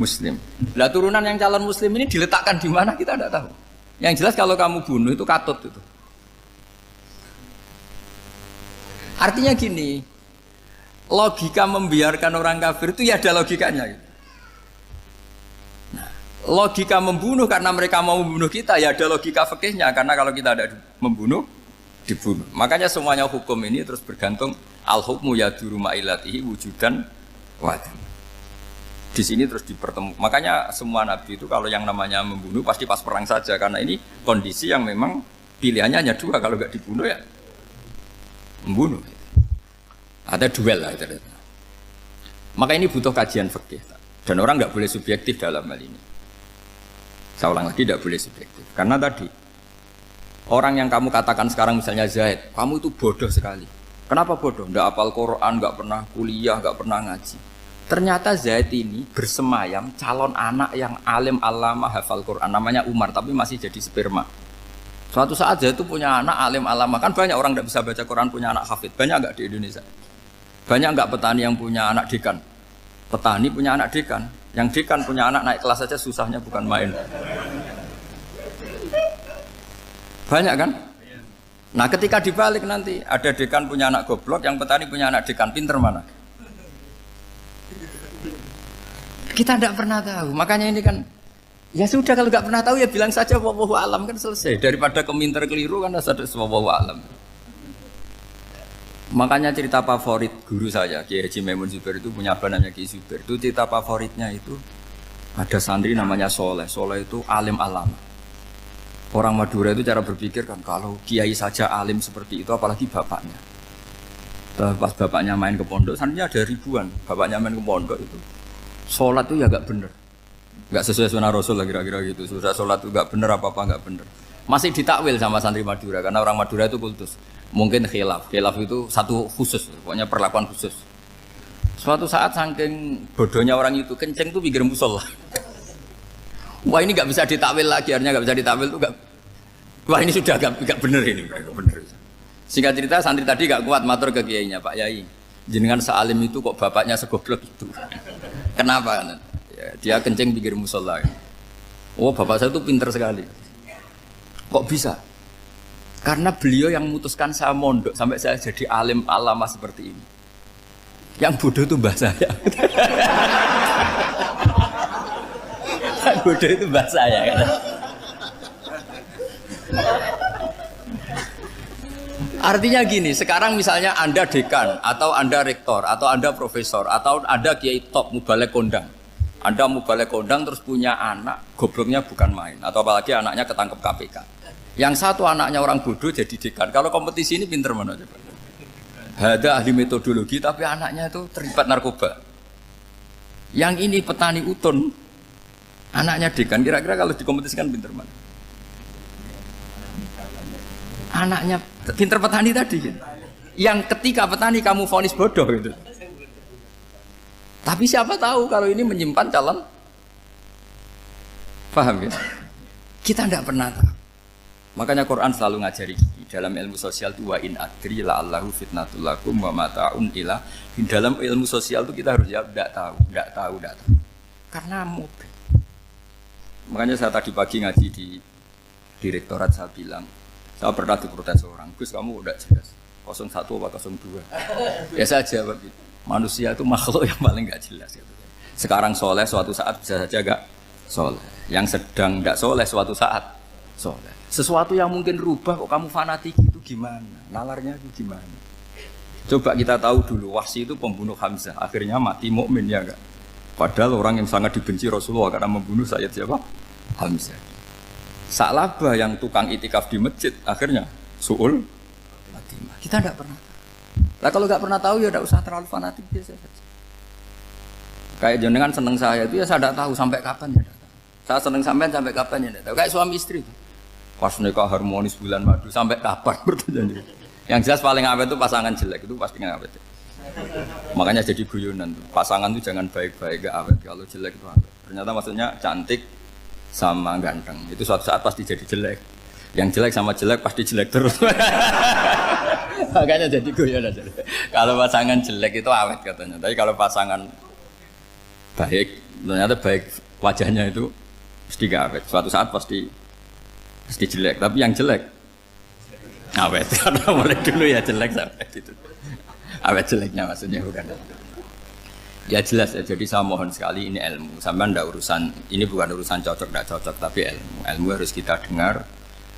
Muslim. Lah turunan yang calon Muslim ini diletakkan di mana kita tidak tahu. Yang jelas kalau kamu bunuh itu katut itu. Artinya gini, logika membiarkan orang kafir itu ya ada logikanya. Gitu. Logika membunuh karena mereka mau membunuh kita ya ada logika fikihnya, karena kalau kita ada membunuh dibunuh. Makanya semuanya hukum ini terus bergantung al-hukmu yaduru ma'ilatihi wujudan wadam. Di sini terus dipertemukan. Makanya semua nabi itu kalau yang namanya membunuh pasti pas perang saja, karena ini kondisi yang memang pilihannya hanya dua, kalau nggak dibunuh ya membunuh. Ada duel lah itu. Maka ini butuh kajian fikih dan orang nggak boleh subjektif dalam hal ini. Saya ulang lagi, tidak boleh subjektif. Karena tadi, orang yang kamu katakan sekarang misalnya Zaid, kamu itu bodoh sekali. Kenapa bodoh? Tidak hafal Quran, nggak pernah kuliah, nggak pernah ngaji. Ternyata Zaid ini bersemayam calon anak yang alim alama hafal Quran. Namanya Umar, tapi masih jadi sperma. Suatu saat Zaid itu punya anak alim alama. Kan banyak orang tidak bisa baca Quran punya anak hafid. Banyak nggak di Indonesia? Banyak nggak petani yang punya anak dekan? Petani punya anak dekan. Yang dekan punya anak naik kelas saja susahnya bukan main. Banyak kan? Nah ketika dibalik nanti ada dekan punya anak goblok, yang petani punya anak dekan, pinter mana? Kita tidak pernah tahu. Makanya ini kan ya sudah, kalau nggak pernah tahu ya bilang saja wallahu alam, kan selesai. Daripada keminter keliru kan ada wallahu alam. Makanya cerita favorit guru saya, Kiai Haji Maimun Zubair itu punya abah namanya Kiai Zubair. Itu cerita favoritnya itu ada santri namanya Soleh. Soleh itu alim alama. Orang Madura itu cara berpikir kan kalau kiai saja alim seperti itu, apalagi bapaknya. Pas bapaknya main ke pondok, santrinya ada ribuan. Bapaknya main ke pondok itu, sholat itu ya gak bener, gak sesuai sunnah Rasul lah kira-kira gitu. Sudah sholat itu gak bener, apa-apa gak bener. Masih ditakwil sama santri Madura, karena orang Madura itu kultus. Mungkin khilaf itu satu khusus, pokoknya perlakuan khusus. Suatu saat saking bodohnya orang itu, kenceng tuh pinggir musola. Wah ini nggak bisa ditakwil lagi, akhirnya nggak bisa ditakwil tuh nggak. Wah ini sudah nggak bener ini, nggak bener. Singkat cerita santri tadi nggak kuat matur ke kiainya, Pak Yai, jenengan sealim itu kok bapaknya segoblok itu. Kenapa? Ya, dia kenceng pinggir musola. Oh bapak saya tuh pinter sekali. Kok bisa? Karena beliau yang memutuskan saya mondok sampai saya jadi alim alama seperti ini. Yang bodoh itu mbah saya. Yang bodoh itu mbah saya kan. Artinya gini, sekarang misalnya Anda dekan atau Anda rektor atau Anda profesor atau Anda kiai top mubalek kondang. Anda mau balik kondang terus punya anak, gobloknya bukan main. Atau apalagi anaknya ketangkep KPK. Yang satu anaknya orang bodoh jadi dekan. Kalau kompetisi ini pinter mana coba? Ada ahli metodologi tapi anaknya itu terlibat narkoba. Yang ini petani utun, anaknya dekan. Kira-kira kalau dikompetisikan pinter mana? Anaknya pinter petani tadi. Gitu. Yang ketika petani kamu vonis bodoh gitu. Tapi siapa tahu kalau ini menyimpan calon, paham ya? Kita tidak pernah tahu. Makanya Quran selalu ngajari dalam ilmu sosial itu wa in adri la allahu fitnatul lakum wa mata'un ila. Di dalam ilmu sosial itu kita harus jawab tidak tahu. Karena mobil. Makanya saya tadi pagi ngaji di direktorat saya bilang, saya pernah diprotes orang, Gus kamu udah jelas 01 apa 02. Ya saya jawab gitu. Manusia itu makhluk yang paling gak jelas gitu. Sekarang soleh suatu saat bisa saja gak soleh. Yang sedang gak soleh suatu saat soleh. Sesuatu yang mungkin rubah kok kamu fanatik itu gimana? Nalarnya itu gimana? Coba kita tahu dulu Wahsy itu pembunuh Hamzah, akhirnya mati mukmin ya enggak? Padahal orang yang sangat dibenci Rasulullah karena membunuh Sayyid siapa? Hamzah. Sa'labah yang tukang itikaf di masjid akhirnya su'ul Fatimah. Kita tidak pernah. Nah kalau nggak pernah tahu ya tidak usah terlalu fanatik biasa saja. Kayak jenengan seneng saya itu ya saya tidak tahu sampai kapan ya. Saya seneng sampai kapan ya tidak tahu. Kayak suami istri. Pas nikah harmonis bulan madu sampai kapan bertanya. Yang jelas paling awet itu pasangan jelek itu pasti nggak awet. Makanya jadi guyonan tuh. Pasangan itu jangan baik-baik gak awet. Kalau jelek itu awet. Ternyata maksudnya cantik sama ganteng. Itu suatu saat pasti jadi jelek. Yang jelek sama jelek pasti jelek terus. Makanya jadi guyon aja. Kalau pasangan jelek itu awet katanya. Tapi kalau pasangan baik, ternyata baik wajahnya itu pasti gak awet. Suatu saat pasti jelek. Tapi yang jelek awet. Karena mulai dulu ya jelek sampai itu. Awet jeleknya maksudnya bukan. Ya jelas ya. Jadi saya mohon sekali ini ilmu. Sampai ndak urusan ini bukan urusan cocok ndak cocok tapi ilmu. Ilmu harus kita dengar.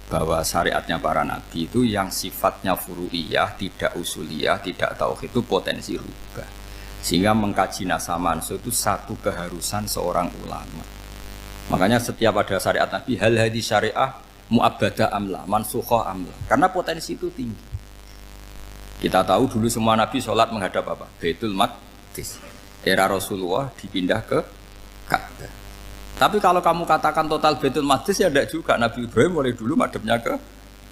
Bahwa syariatnya para nabi itu yang sifatnya furu'iyah, tidak usuliyah, tidak tauhid itu potensi rubah. Sehingga mengkaji nasab mansukh itu satu keharusan seorang ulama. Makanya setiap ada syariat nabi, hal hadis syariah mu'abbadah amla, mansukhah amla. Karena potensi itu tinggi. Kita tahu dulu semua nabi sholat menghadap apa? Baitul Maqdis. Era Rasulullah dipindah ke Ka'bah. Tapi kalau kamu katakan total Baitul Maqdis ya tidak juga. Nabi Ibrahim mulai dulu madhabnya ke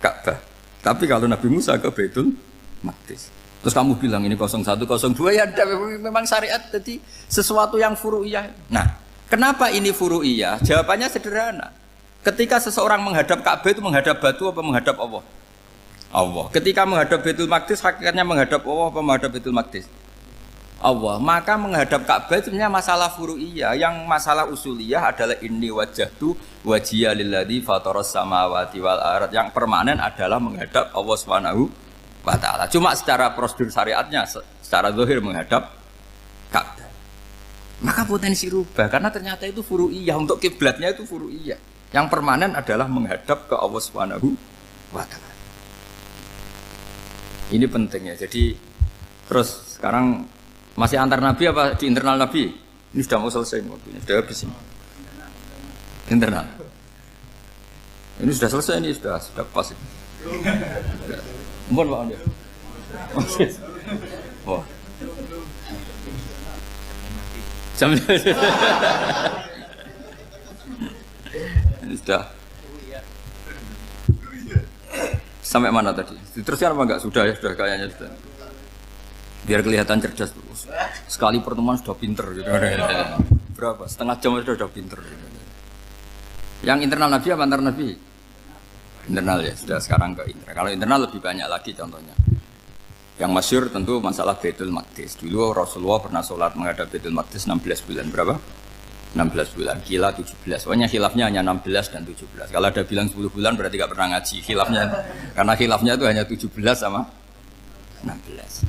Ka'bah. Tapi kalau Nabi Musa ke Baitul Maqdis. Terus kamu bilang ini 01, 02 ya ada memang syariat jadi sesuatu yang furu'iyah. Nah, kenapa ini furu'iyah? Jawabannya sederhana. Ketika seseorang menghadap Ka'bah itu menghadap batu apa menghadap Allah? Allah. Ketika menghadap Baitul Maqdis hakikatnya menghadap Allah apa menghadap Baitul Maqdis? Allah. Maka menghadap Ka'bah itu sebenarnya masalah furu'iyah. Yang masalah usuliyah adalah inni wajjahtu wajhiya lilladzi fataras samawati wal ardh. Yang permanen adalah menghadap Allah Subhanahu wa taala. Cuma secara prosedur syariatnya secara zahir menghadap Ka'bah. Maka potensi rubah karena ternyata itu furu'iyah. Untuk kiblatnya itu furu'iyah. Yang permanen adalah menghadap ke Allah Subhanahu wa taala. Ini pentingnya. Jadi terus sekarang masih antar nabi apa di internal nabi? Ini sudah mau selesai waktunya, sudah habis ini. Internal. Ini sudah selesai, ini sudah pas. Mohon Pak Andi. Wah. Ini sudah. Sampai mana tadi? Diteruskan apa enggak? Sudah ya, sudah kayaknya sudah. Biar kelihatan cerdas terus. Sekali pertemuan sudah pinter gitu. Berapa? Setengah jam sudah pinter gitu. Yang internal nabi apa antar nabi? Internal ya, sudah sekarang ke internal. Kalau internal lebih banyak lagi contohnya. Yang masyhur tentu masalah Baitul Maqdis. Dulu Rasulullah pernah sholat menghadap Baitul Maqdis 16 bulan. Berapa? 16 bulan. Kila 17. Pokoknya khilafnya hanya 16 dan 17. Kalau ada bilang 10 bulan berarti gak pernah ngaji. Khilafnya, karena khilafnya itu hanya 17 sama 16.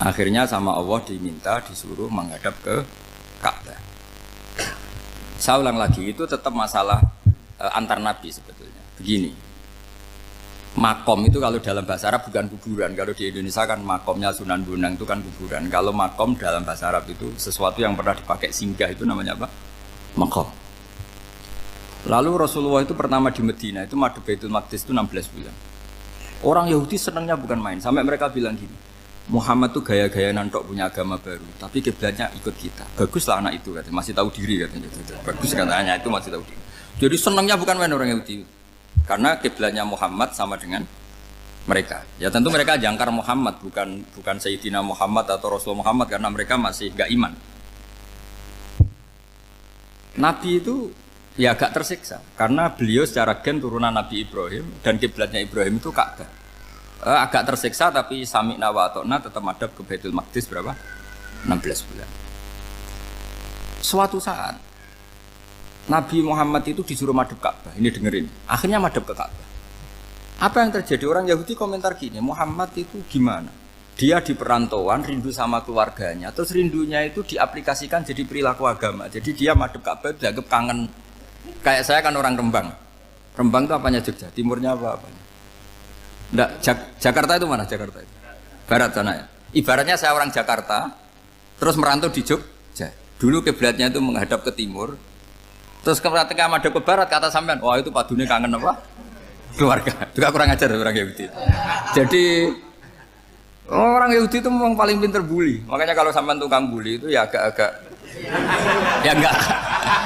Akhirnya sama Allah diminta disuruh menghadap ke Ka'bah. Saya ulang lagi itu tetap masalah antar nabi sebetulnya. Begini, Makom itu kalau dalam bahasa Arab bukan kuburan. Kalau di Indonesia kan makomnya Sunan Bonang itu kan kuburan. Kalau makom dalam bahasa Arab itu sesuatu yang pernah dipakai singgah, itu namanya apa? Makom. Lalu Rasulullah itu pertama di Medina itu madhep Baitul Maqdis itu 16 bulan. Orang Yahudi senangnya bukan main. Sampai mereka bilang gini, Muhammad tuh gaya-gaya nantok punya agama baru, tapi kiblatnya ikut kita. Baguslah anak itu katanya, masih tahu diri katanya. Bagus katanya itu masih tahu diri. Jadi senangnya bukan main orang Yahudi. Karena kiblatnya Muhammad sama dengan mereka. Ya tentu mereka jangkar Muhammad, bukan Sayyidina Muhammad atau Rasul Muhammad, karena mereka masih gak iman. Nabi itu ya agak tersiksa karena beliau secara gen turunan Nabi Ibrahim dan kiblatnya Ibrahim itu Ka'bah. Agak tersiksa tapi sami'na wa ata'na tetap madhab ke Baitul Maqdis berapa? 16 bulan. Suatu saat Nabi Muhammad itu disuruh madhab Ka'bah. Ini dengerin. Akhirnya madhab ke Ka'bah. Apa yang terjadi? Orang Yahudi komentar gini, Muhammad itu gimana? Dia di perantauan, rindu sama keluarganya. Terus rindunya itu diaplikasikan jadi perilaku agama. Jadi dia madhab Ka'bah dianggap kangen. Kayak saya kan orang Rembang. Rembang itu apanya Jogja? Timurnya apa-apanya? Enggak, Jakarta itu mana Jakarta itu? Barat sana ya. Ibaratnya saya orang Jakarta, terus merantau di Jogja. Dulu kiblatnya itu menghadap ke timur, terus ketika madhab ke barat kata sampean, wah itu padune kangen apa? Keluarga. Juga kurang ajar orang Yahudi. Jadi orang Yahudi itu memang paling pinter bully. Makanya kalau sampean tukang bully itu ya agak-agak, ya enggak.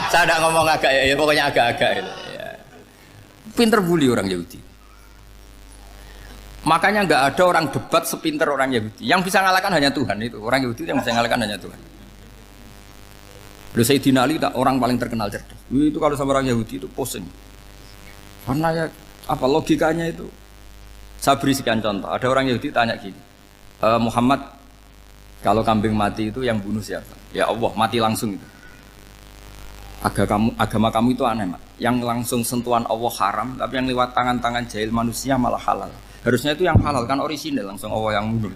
Saya tidak ngomong agak ya, pokoknya agak-agak. Ya. Pinter bully orang Yahudi. Makanya nggak ada orang debat sepinter orang Yahudi. Yang bisa ngalahkan hanya Tuhan itu. Orang Yahudi yang bisa ngalahkan hanya Tuhan. Sayyidina Ali orang paling terkenal cerdas. Itu kalau sama orang Yahudi itu pusing. Karena ya apa logikanya itu? Saya beri sekian contoh. Ada orang Yahudi tanya gini, Muhammad, kalau kambing mati itu yang bunuh siapa? Ya Allah, mati langsung itu. Agama kamu itu aneh, Mak. Yang langsung sentuhan Allah haram, tapi yang lewat tangan-tangan jahil manusia malah halal. Harusnya itu yang halal kan orisinal, langsung Allah yang mundur.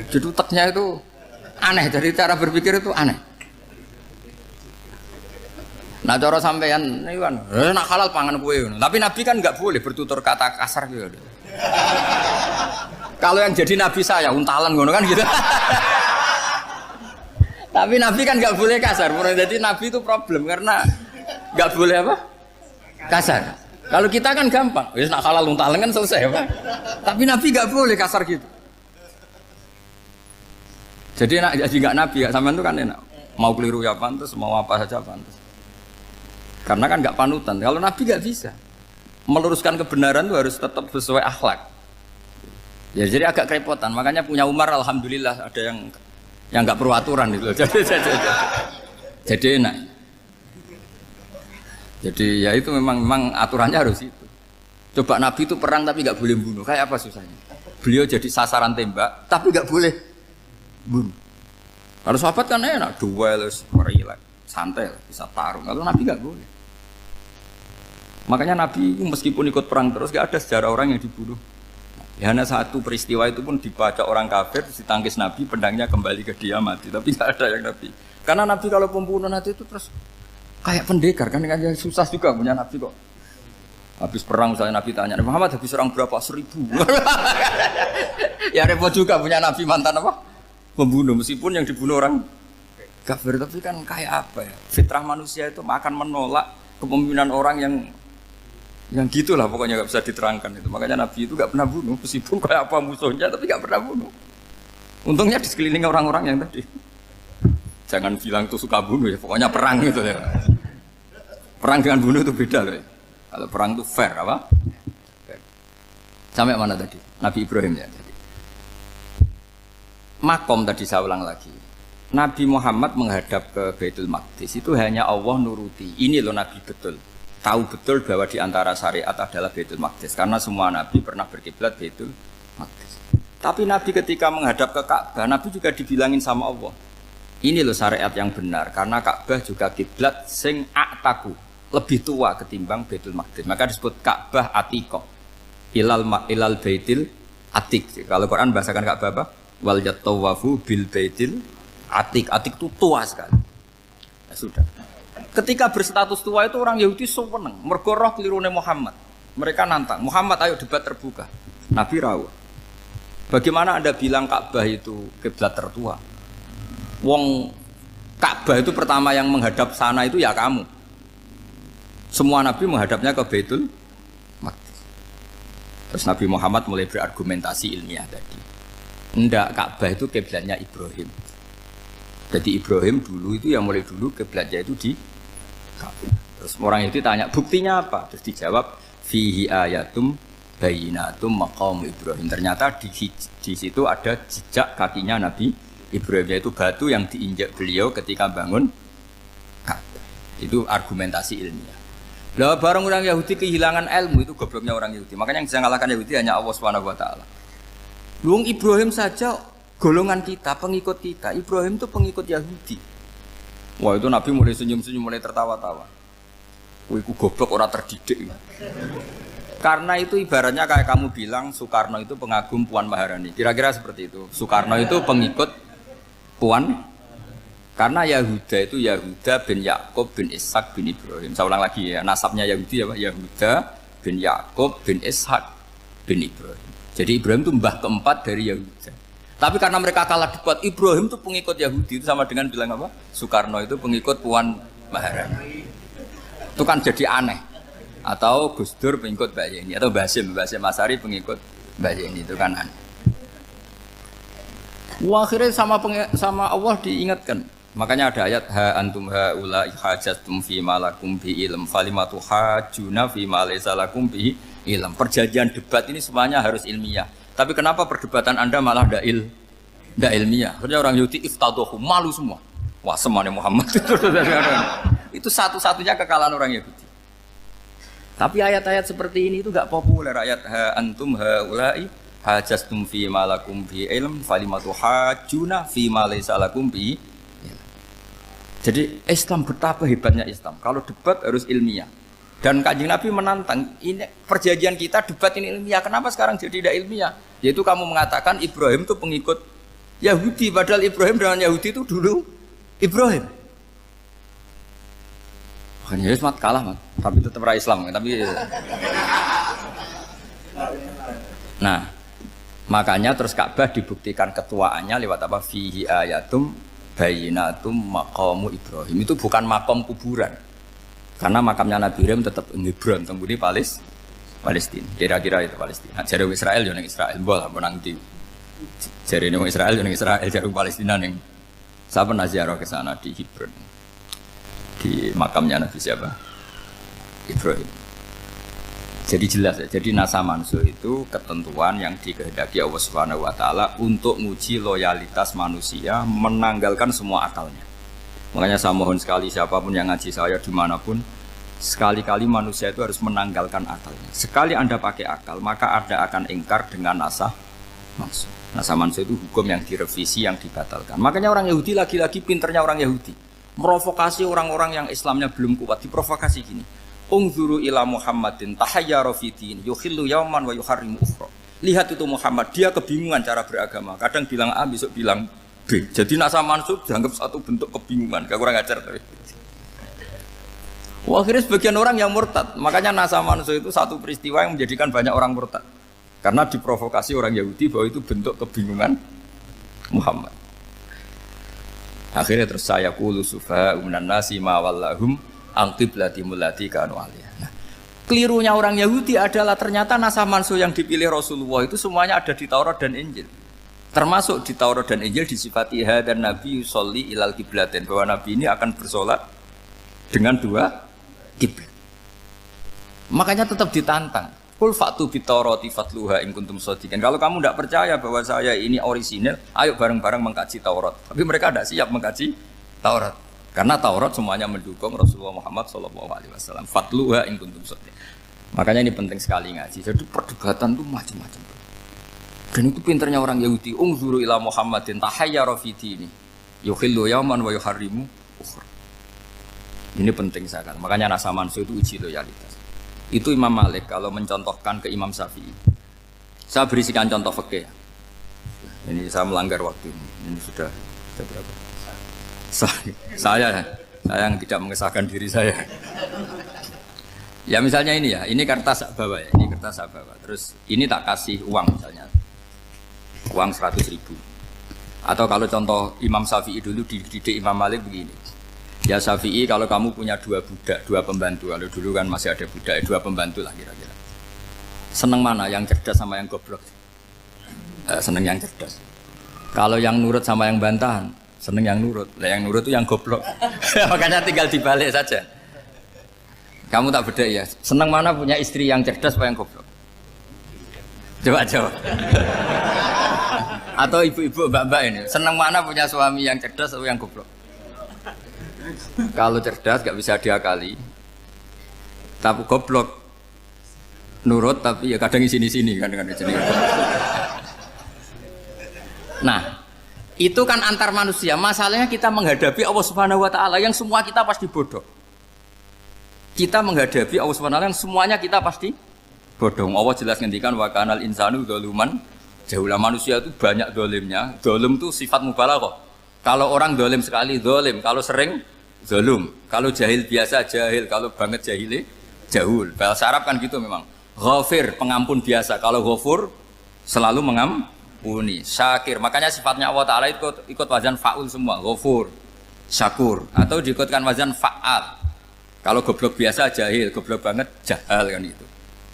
Jadi utaknya itu aneh, dari cara berpikir itu aneh. Nah cara sampean ini kan, nak halal pangan kue. Tapi Nabi kan nggak boleh bertutur kata kasar gitu. Kalau yang jadi Nabi saya untalan ngono kan gitu. Tapi Nabi kan nggak boleh kasar. Jadi Nabi itu problem karena nggak boleh apa? Kasar. Kalau kita kan gampang, wis nak halal untalan kan selesai apa? Tapi Nabi nggak boleh kasar gitu. Jadi nak jadi nggak Nabi, nggak sampean itu kan enak. Mau keliru ya pantas, mau apa saja pantas. Karena kan nggak panutan. Kalau Nabi nggak bisa meluruskan kebenaran itu harus tetap sesuai akhlak. Ya jadi agak kerepotan. Makanya punya Umar alhamdulillah ada yang nggak perlu aturan itu. Jadi enak. Jadi ya itu memang aturannya harus itu. Coba Nabi itu perang tapi nggak boleh bunuh. Kayak apa susahnya? Beliau jadi sasaran tembak tapi nggak boleh bunuh. Kalau sahabat kan enak, duel, relax, santai, bisa tarung. Kalau Nabi nggak boleh. Makanya Nabi meskipun ikut perang terus nggak ada sejarah orang yang dibunuh. Ya hanya satu peristiwa itu pun dibaca orang kafir, ditangkis Nabi, pedangnya kembali ke dia mati. Tapi nggak ada yang Nabi. Karena Nabi kalau pembunuh nanti itu terus kayak pendekar kan susah juga punya Nabi kok. Habis perang misalnya Nabi tanya, Muhammad habis perang berapa? 1000. Ya repot juga punya Nabi mantan apa? Pembunuh meskipun yang dibunuh orang kafir, tapi kan kayak apa ya? Fitrah manusia itu akan menolak kepemimpinan orang yang gitulah pokoknya nggak bisa diterangkan itu. Makanya Nabi itu nggak pernah bunuh meskipun kayak apa musuhnya tapi nggak pernah bunuh. Untungnya di sekeliling orang-orang yang tadi. Jangan bilang itu suka bunuh ya, pokoknya perang gitu ya. Perang dengan bunuh itu beda loh ya. Kalau perang itu fair apa? Fair. Sampai mana tadi? Nabi Ibrahim ya tadi. Makom tadi saya ulang lagi. Nabi Muhammad menghadap ke Baitul Maqdis itu hanya Allah nuruti. Ini loh Nabi betul. Tahu betul bahwa di antara syariat adalah Baitul Maqdis karena semua Nabi pernah berkiblat Baitul Maqdis. Tapi Nabi ketika menghadap ke Ka'bah, Nabi juga dibilangin sama Allah. Ini loh syariat yang benar karena Ka'bah juga kiblat sing aktaku, lebih tua ketimbang Baitul Maqdis. Maka disebut Ka'bah Atiqah. Ilal Baitil Atiq. Kalau Quran bahasakan Ka'bah apa? Wal yatawafu bil Baitil Atiq. Atiq itu tua sekali. Ya sudah. Ketika berstatus tua itu orang Yahudi seneng mergo roh kelirune Muhammad. Mereka nantang, Muhammad ayo debat terbuka. Nabi rawuh. Bagaimana Anda bilang Ka'bah itu kiblat tertua? Wong Ka'bah itu pertama yang menghadap sana itu ya kamu. Semua Nabi menghadapnya ke Baitul Maqdis. Terus Nabi Muhammad mulai berargumentasi ilmiah tadi. Enggak, Ka'bah itu kiblatnya Ibrahim. Jadi Ibrahim dulu itu yang mulai dulu kiblatnya itu di Ka'bah. Terus orang itu tanya buktinya apa? Terus dijawab fihi ayatum bayyinatum maqam Ibrahim. Ternyata di situ ada jejak kakinya Nabi Ibrahim, yaitu batu yang diinjak beliau ketika bangun Ka'bah. Itu argumentasi ilmiah. Lah barang orang Yahudi kehilangan ilmu, itu gobloknya orang Yahudi. Makanya yang bisa mengalahkan Yahudi hanya Allah Subhanahu wa taala. Luang Ibrahim saja golongan kita, pengikut kita. Ibrahim itu pengikut Yahudi. Wah, itu Nabi mulai senyum-senyum, mulai tertawa-tawa. Wah, itu goblok, orang terdidik. Karena itu ibaratnya kayak kamu bilang Soekarno itu pengagum Puan Maharani. Kira-kira seperti itu. Soekarno itu pengikut Puan. Karena Yahuda itu Yahuda bin Yakub bin Ishak bin Ibrahim. Saya ulang lagi ya, nasabnya Yahudi ya Pak. Yahuda bin Yakub bin Ishak bin Ibrahim. Jadi Ibrahim itu mbah keempat dari Yahuda. Tapi karena mereka kalah debat, Ibrahim itu pengikut Yahudi, itu sama dengan bilang apa? Soekarno itu pengikut Puan Maharani. Itu kan jadi aneh. Atau Gus Dur pengikut Mbak Yeni, atau Basim Asari pengikut Mbak Yeni, itu kan aneh. Wah, akhirnya sama Allah diingatkan. Makanya ada ayat ha antum haula hajjatum fi ma lakum bi ilm falimatu hajuna fi ma laysa lakum bi ilm. Perjanjian debat ini semuanya harus ilmiah. Tapi kenapa perdebatan Anda malah ndak ilmiah? Karena orang Yahudi iftadohu, malu semua. Wah, semuanya Muhammad itu satu-satunya kekalahan orang Yahudi. Tapi ayat-ayat seperti ini itu enggak populer. Ayat ha antum haula'i hajastum fi ma lakum bi ilm falimatu hajuna fi ma laysa lakum bi. Jadi Islam, betapa hebatnya Islam. Kalau debat harus ilmiah. Dan Kanjeng Nabi menantang, ini perjanjian kita debat ini ilmiah. Kenapa sekarang jadi tidak ilmiah? Yaitu kamu mengatakan Ibrahim itu pengikut Yahudi, padahal Ibrahim dengan Yahudi itu dulu Ibrahim. Makanya Yesus kalah, mat. Tapi tetap ra Islam. Tapi nah, makanya terus Ka'bah dibuktikan ketuaannya lewat apa? Fihi ayatum bayyinatum maqamu Ibrahim. Itu bukan makam kuburan. Karena makamnya Nabi Ibrahim tetap di Hebron, temudi Palestina. Kira-kira itu Palestina. Jare Israel yo ning Israel, mbah menang di. Jare ning Israel yo ning Israel, jare Palestina ning. Saya pernah ziarah ke sana di Hebron. Di makamnya Nabi siapa? Ibrahim. Jadi jelas ya. Jadi nasa mansuh itu ketentuan yang dikehendaki Allah Subhanahu wa taala untuk menguji loyalitas manusia, menanggalkan semua akalnya. Makanya saya mohon sekali siapapun yang ngaji saya dimanapun, sekali-kali manusia itu harus menanggalkan akalnya. Sekali Anda pakai akal, maka Anda akan ingkar dengan nasa mansuh. Nasa mansuh itu hukum yang direvisi, yang dibatalkan. Makanya orang Yahudi lagi-lagi pinternya orang Yahudi. Merovokasi orang-orang yang Islamnya belum kuat, diprovokasi gini. Ungzuru ila Muhammadin tahayyara fi din yukhillu yawman wa yuharrimu ukhra. Lihat itu Muhammad, dia kebingungan cara beragama. Kadang bilang A, besok bilang B. Jadi nasa mansub dianggap satu bentuk kebingungan. Gak kurang ajar tapi. Wah, akhirnya sebagian orang yang murtad. Makanya nasa mansub itu satu peristiwa yang menjadikan banyak orang murtad. Karena diprovokasi orang Yahudi bahwa itu bentuk kebingungan Muhammad. Akhirnya terus saya qulu sufa minan nasi ma wallahum angqiblatimul lati kanu aliyah. Nah, kelirunya orang Yahudi adalah ternyata nasa mansuh yang dipilih Rasulullah itu semuanya ada di Taurat dan Injil. Termasuk di Taurat dan Injil disifati dan Nabi yusolli ilal qiblatin, bahwa Nabi ini akan bersolat dengan dua kiblat. Makanya tetap ditantang. Qul fa'tu bitaurati fatluha in kuntum shadiqin. Kalau kamu tidak percaya bahwa saya ini orisinil, ayo bareng-bareng mengkaji Taurat. Tapi mereka tidak siap mengkaji Taurat. Karena Taurat semuanya mendukung Rasulullah Muhammad SAW. Fatluha in kuntum shadiqin. Makanya ini penting sekali ngaji. Jadi perdebatan itu macam-macam. Dan itu pinternya orang Yahudi. Ungzuru ila Muhammadin tahayyara fi dini yukhillu yawman wa yuharrimu ukhra. Ini penting sekali. Makanya nasa mansuh itu uji loyalitas. Itu Imam Malik kalau mencontohkan ke Imam Syafi'i. Saya berisikan contoh fikih. Ini saya melanggar waktu ini. Ini sudah berapa? Saya yang tidak mengesahkan diri saya. Ya misalnya ini ya, ini kertas sak bawa ya, ini kertas sak bawa. Terus ini tak kasih uang misalnya, uang 100.000. Atau kalau contoh Imam Syafi'i dulu dididik Imam Malik begini. Ya Syafi'i kalau kamu punya 2 budak, 2 pembantu, kalau dulu kan masih ada budak, 2 pembantu lah kira-kira. Seneng mana, yang cerdas sama yang goblok? Seneng yang cerdas. Kalau yang nurut sama yang bantahan, seneng yang nurut. Lah yang nurut itu yang goblok. Makanya tinggal dibalik saja. Kamu tak beda ya. Seneng mana punya istri yang cerdas apa yang goblok? Coba jawab. Atau ibu-ibu mbak-mbak ini, seneng mana punya suami yang cerdas atau yang goblok? Kalau cerdas gak bisa diakali. Tapi goblok nurut tapi ya kadang di sini-sini kan dengan sini. Nah, itu kan antar manusia. Masalahnya kita menghadapi Allah Subhanahu wa taala yang semua kita pasti bodoh. Kita menghadapi Allah Subhanahu wa taala yang semuanya kita pasti bodoh. Allah jelas ngendikan wa kanal insanu dzaluman jahula, manusia itu banyak dolimnya. Dolim itu sifat mubalaghah. Kalau orang dolim sekali dolim, kalau sering zalum, kalau jahil biasa jahil, kalau banget jahili jahul. Bahasa Arab kan gitu memang. Ghafir pengampun biasa, kalau ghafur selalu mengampuni. Syakir, makanya sifatnya Allah Taala ikut wazan faul semua. Ghafur, syakur, atau diikutkan wazan faal. Kalau goblok biasa jahil, goblok banget jahal kan itu.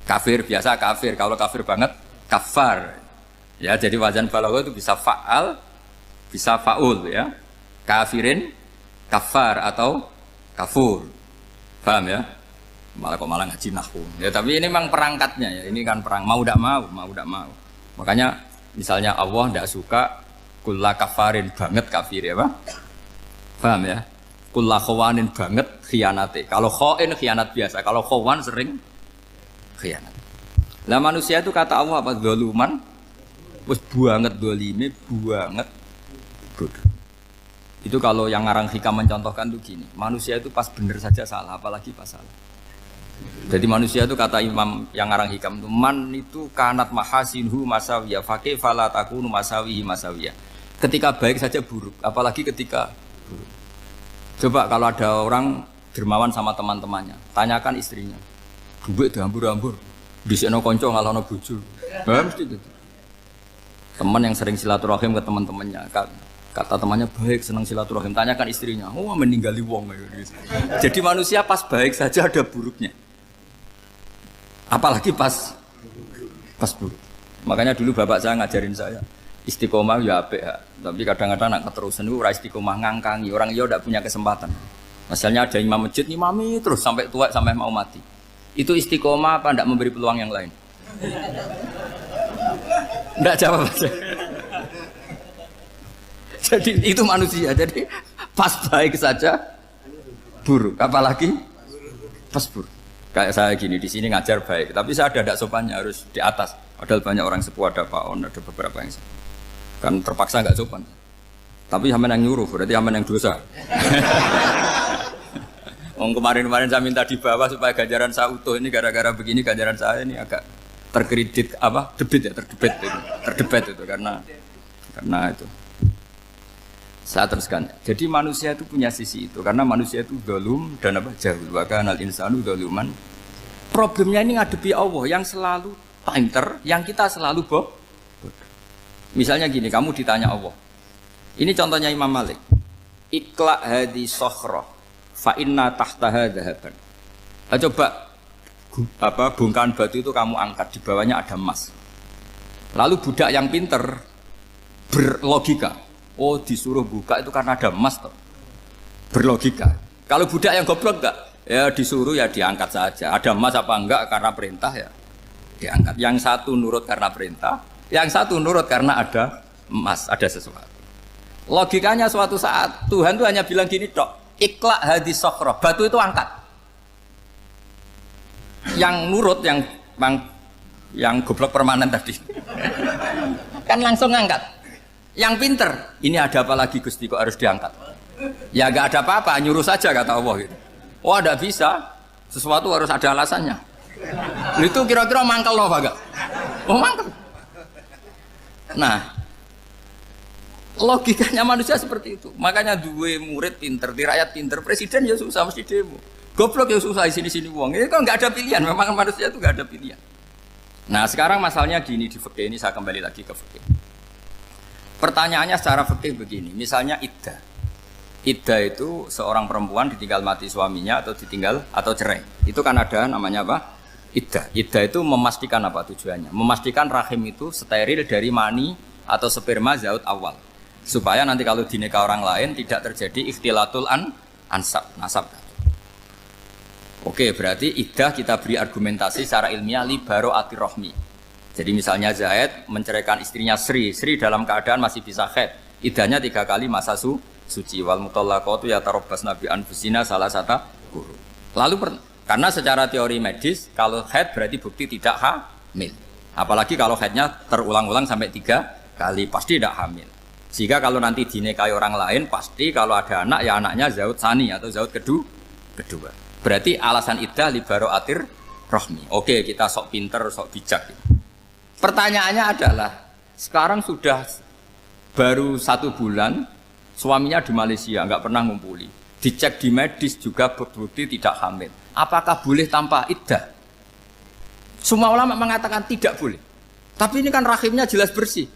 Kafir biasa kafir, kalau kafir banget kafar. Ya, jadi wazan balagha itu bisa faal, bisa faul ya. Kafirin, kafar atau kafur. Paham ya? Malah kok malah ngaji nahwu. Ya tapi ini memang perangkatnya ya. Ini kan perang mau tidak mau. Makanya misalnya Allah tidak suka kulla kafarin banget kafir ya, Pak. Paham ya? Kulla khawanin banget khianate. Kalau khain khianat biasa, kalau khawan sering khianat. Lah manusia itu kata Allah apa? Zaluman. Wis banget dolime, banget bodoh. Itu kalau yang ngarang hikam mencontohkan tuh gini, manusia itu pas bener saja salah, apalagi pas salah. Jadi manusia itu kata Imam yang ngarang hikam itu, man itu kanat mahasinhu masawiyah, fakih fala takunu masawihi masawiyah. Ketika baik saja buruk, apalagi ketika buruk. Coba kalau ada orang dermawan sama teman-temannya, tanyakan istrinya, duit dihambur-hambur, disekno konco ngalono bojo. Mesti gitu. Teman yang sering silaturahim ke teman-temannya, kata temannya baik, senang silaturahim, tanyakan istrinya, oh meninggali wong gitu. Jadi manusia pas baik saja ada buruknya, apalagi pas buruk. Makanya dulu bapak saya ngajarin saya istiqomah ya apik ya, tapi kadang-kadang nak keterusan itu ora istiqomah ngangkangi orang dia tidak punya kesempatan. Misalnya ada imam masjid imami terus sampai tua sampai mau mati, itu istiqomah apa tidak memberi peluang yang lain? Tidak jawab aja. Jadi itu manusia, jadi pas baik saja buruk, apalagi pas buruk. Kayak saya gini di sini ngajar baik, tapi saya ada sopannya harus di atas. Padahal banyak orang sepuh, ada Pak On, ada beberapa yang kan terpaksa nggak sopan. Tapi aman yang nyuruh, berarti aman yang dosa. Kemarin-kemarin saya minta di bawah supaya ganjaran saya utuh, ini gara-gara begini ganjaran saya ini agak terkredit apa terdebet itu karena itu. Saya teruskan. Jadi manusia itu punya sisi itu karena manusia itu dzalum dan apa jahul. Wa kanal insanu dzaluman. Problemnya ini ngadepi Allah yang selalu pinter, yang kita selalu bodoh. Misalnya gini, kamu ditanya Allah. Ini contohnya Imam Malik. Ikla hadi sokhroh fa inna tahtaha dhahaban. Coba bongkahan batu itu kamu angkat, di bawahnya ada emas. Lalu budak yang pinter berlogika, oh disuruh buka itu karena ada emas toh. Berlogika. Kalau budak yang goblok enggak, ya disuruh ya diangkat saja. Ada emas apa enggak karena perintah ya diangkat. Yang satu nurut karena perintah, yang satu nurut karena ada emas, ada sesuatu. Logikanya suatu saat Tuhan tuh hanya bilang gini tok, ikla hadis sokhroh, batu itu angkat. Yang nurut yang goblok permanen tadi kan langsung ngangkat. Yang pinter, ini ada apa lagi Gusti kok harus diangkat? Ya gak ada apa-apa, nyuruh saja kata Allah gitu. Oh tidak bisa, sesuatu harus ada alasannya. Itu kira-kira mangkel loh Pak? Oh mangkel. Nah, logikanya manusia seperti itu. Makanya dua murid pinter, di rakyat pinter, presiden ya susah mesti demo. Goblok ya susah di sini wong. Ini kan nggak ada pilihan. Memang manusia itu nggak ada pilihan. Nah sekarang masalahnya gini di fikih ini saya kembali lagi ke fikih. Pertanyaannya secara fikih begini. Misalnya iddah. Iddah itu seorang perempuan ditinggal mati suaminya atau ditinggal atau cerai. Itu kan ada namanya apa? Iddah. Iddah itu memastikan apa tujuannya? Memastikan rahim itu steril dari mani atau sperma zaut awal. Supaya nanti kalau dinikah orang lain tidak terjadi ikhtilatul ansab, nasab. Oke, berarti iddah kita beri argumentasi secara ilmiah li baro'atir rohmi. Jadi misalnya Zaid menceraikan istrinya Sri dalam keadaan masih bisa haid. Iddahnya 3 kali masa suci. Wal mutallaqatu yatarabbasna bi anfusina salah satu guru. Lalu karena secara teori medis kalau haid berarti bukti tidak hamil. Apalagi kalau haidnya terulang-ulang sampai 3 kali pasti tidak hamil. Sehingga kalau nanti dinikahi orang lain pasti kalau ada anak ya anaknya zaud sani atau zaud kedua. Berarti alasan iddah li baro'atir rohmi. Oke, kita sok pinter, sok bijak. Pertanyaannya adalah sekarang sudah baru 1 bulan suaminya di Malaysia nggak pernah ngumpuli. Dicek di medis juga berbukti tidak hamil. Apakah boleh tanpa iddah? Semua ulama mengatakan tidak boleh. Tapi ini kan rahimnya jelas bersih.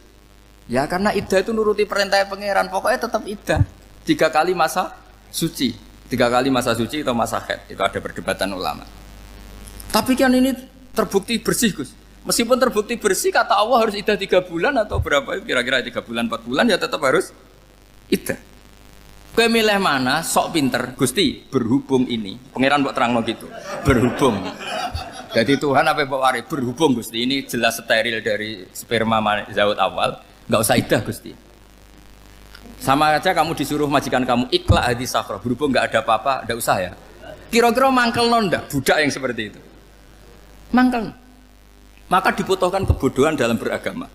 Ya karena iddah itu nuruti perintah pangeran, pokoknya tetap iddah. 3 kali masa suci, 3 kali masa suci atau masa haid, itu ada perdebatan ulama. Tapi kan ini terbukti bersih Gus. Meskipun terbukti bersih, kata Allah harus iddah 3 bulan atau berapa? Kira-kira 3 bulan, 4 bulan ya tetap harus iddah. Kowe milih mana? Sok pinter, Gusti. Berhubung ini, pangeran mbok terangno gitu. Berhubung. Jadi Tuhan apa mbok wari berhubung Gusti ini jelas steril dari sperma zaut awal. Enggak usah iddah Gusti. Sama aja kamu disuruh majikan kamu ikhla hadis sakhra, berhubung enggak ada apa-apa, enggak usah ya. Kira-kira mangkelno ndak budak yang seperti itu? Mangkel. Maka dibutuhkan kebodohan dalam beragama.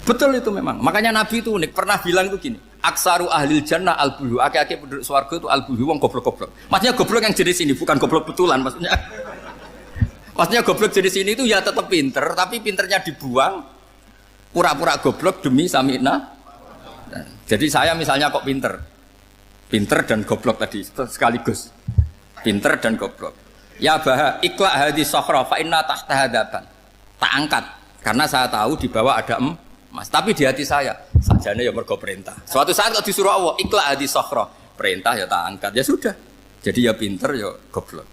Betul itu memang. Makanya Nabi itu unik, pernah bilang itu gini, aksaru ahlil jannah al-bulhu, akeh-akeh penduduk swarga itu al-bulhu wong goblok-goblok. Maksudnya goblok yang jenis ini, bukan goblok betulan maksudnya. Maksudnya goblok jenis ini itu ya tetap pinter, tapi pinternya dibuang pura-pura goblok demi samina. Jadi saya misalnya kok pinter dan goblok tadi sekaligus, pinter dan goblok. Ya bah, ikhla hadis sokhra fa inna tahta hadapan. Tak angkat karena saya tahu di bawah ada emas. Tapi di hati saya sajane ya mergo perintah. Suatu saat kalau disuruh Allah ikhla hadis sokhra, perintah ya tak angkat ya sudah. Jadi ya pinter ya goblok.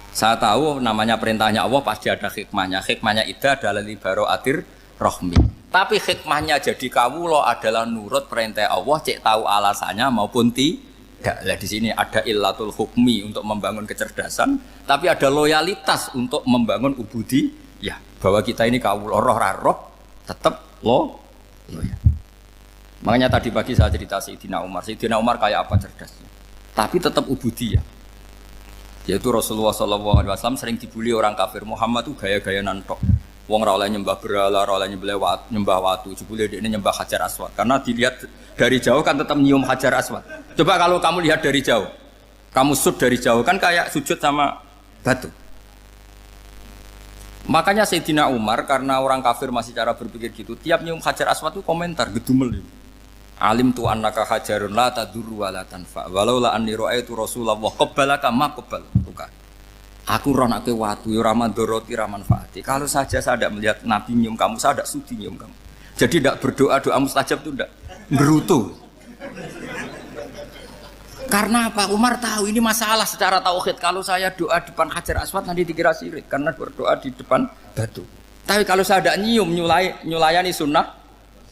Saya tahu namanya perintahnya Allah pasti ada hikmahnya. Hikmahnya itu adalah li baro'atir rohmi. Tapi hikmahnya jadi kawula adalah nurut perintah Allah, cek tahu alasannya maupun tidak. Lah di sini ada illatul hukmi untuk membangun kecerdasan, tapi ada loyalitas untuk membangun ubudi. Ya, bahwa kita ini kawula roh tetap loyal. Makanya tadi pagi saya cerita Sayyidina Umar. Sayyidina Umar kayak apa cerdasnya? Tapi tetap ubudi ya. Yaitu Rasulullah SAW sering dibully orang kafir. Muhammad itu gaya-gaya nantok. Wong ora oleh nyembah berhala, ora oleh nyembah watu, jebule dekne nyembah Hajar Aswad. Karena dilihat dari jauh kan tetap nyium Hajar Aswad. Coba kalau kamu lihat dari jauh, kamu sujud dari jauh kan kayak sujud sama batu. Makanya Sayyidina Umar karena orang kafir masih cara berpikir gitu, tiap nyium Hajar Aswad itu komentar gedumel. Alim tu annaka hajarun la tadurru wa la tanfa. Walau la anni ra'aitu Rasulullah qabbalaka ma qabbaltuka. Aku ronake watu, ya raman doroti, raman faati. Kalau saja saya tidak melihat Nabi nyium kamu, saya tidak sudi nyium kamu. Jadi tidak berdoa, doa mustajab itu tidak gerutu. Karena apa? Umar tahu ini masalah secara tauhid. Kalau saya doa di depan Hajar Aswad nanti dikira syirik karena berdoa di depan batu. Tapi kalau saya tidak nyium, nyulayani sunnah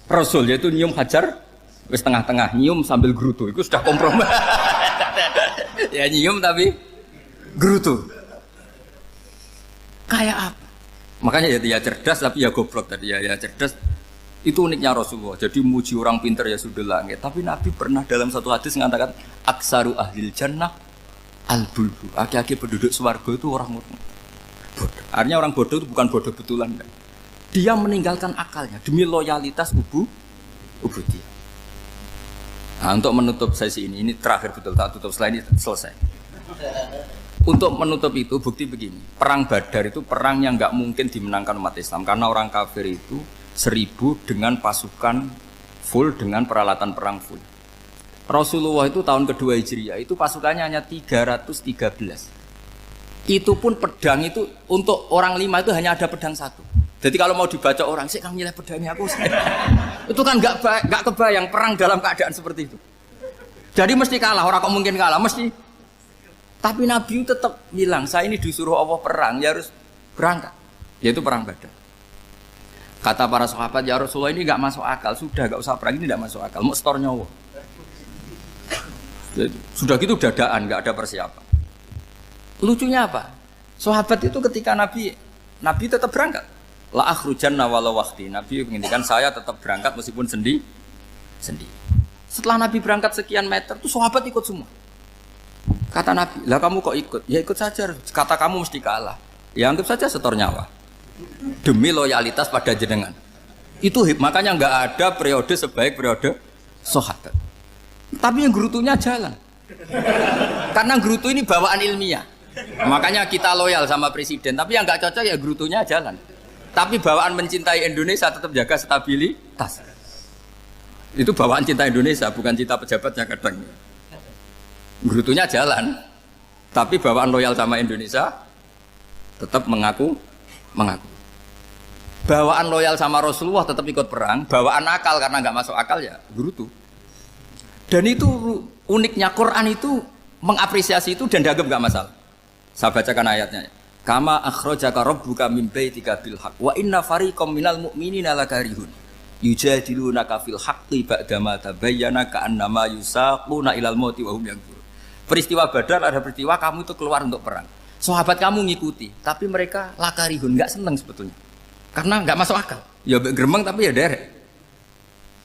Rasul, yaitu nyium Hajar, wis tengah-tengah nyium sambil gerutu, itu sudah kompromi. Ya nyium tapi gerutu. Kayak apa? Makanya ya cerdas tapi ya goblok tadi ya cerdas. Itu uniknya Rasulullah. Jadi muji orang pintar ya sudah langit. Tapi Nabi pernah dalam satu hadis mengatakan aksaru ahlil jannah al-bulbu. Aki-aki penduduk swarga itu orang bodoh. Artinya orang bodoh itu bukan bodoh betulan. Dia meninggalkan akalnya demi loyalitas ubudiyah. Nah, untuk menutup sesi ini terakhir betul tak tutup setelah ini selesai. Untuk menutup itu bukti begini, perang Badar itu perang yang nggak mungkin dimenangkan umat Islam karena orang kafir itu 1000 dengan pasukan full dengan peralatan perang full. Rasulullah itu tahun kedua Hijriah itu pasukannya hanya 313. Itu pun pedang itu untuk orang 5 itu hanya ada pedang 1. Jadi kalau mau dibaca orang, sih kamu nilai pedangnya aku. Itu kan nggak kebayang perang dalam keadaan seperti itu. Jadi mesti kalah, orang kok mungkin kalah, mesti. Tapi Nabi tetap bilang, saya ini disuruh Allah perang, ya harus berangkat. Yaitu perang Badar. Kata para sahabat, ya Rasulullah ini nggak masuk akal, sudah nggak usah perang, ini nggak masuk akal, mau setor nyawa. Sudah gitu dadaan, nggak ada persiapan. Lucunya apa? Sahabat itu ketika Nabi tetap berangkat. La akhrujanna walau waqti. Nabi menginginkan saya tetap berangkat meskipun sendi. Setelah Nabi berangkat sekian meter, tuh sahabat ikut semua. Kata Nabi, lah kamu kok ikut? Ya ikut saja. Kata kamu mesti kalah. Ya anggap saja setor nyawa. Demi loyalitas pada jenengan. Itu makanya nggak ada periode sebaik periode sahabat. Tapi yang gerutunya jalan. Karena gerutu ini bawaan ilmiah. Makanya kita loyal sama presiden. Tapi yang nggak cocok ya gerutunya jalan. Tapi bawaan mencintai Indonesia tetap jaga stabilitas. Itu bawaan cinta Indonesia, bukan cinta pejabatnya kadang. Gerutunya jalan, tapi bawaan loyal sama Indonesia tetap mengaku. Bawaan loyal sama Rasulullah tetap ikut perang, bawaan akal karena nggak masuk akal ya gerutu. Dan itu uniknya Quran itu mengapresiasi itu dan dianggap nggak masalah. Saya bacakan ayatnya. Kama akhrajaka rabbuka min baitika bil haqq wa inna fariqam minal mu'minina lakarihun yujadilunaka fil haqqi ba'dama tabayyana ka'annama yusaquna ilal mauti wa hum yanzurun. Peristiwa Badar ada peristiwa kamu itu keluar untuk perang. Sahabat kamu ngikuti, tapi mereka lakarihun, enggak senang sebetulnya. Karena enggak masuk akal. Ya geremeng tapi ya derek.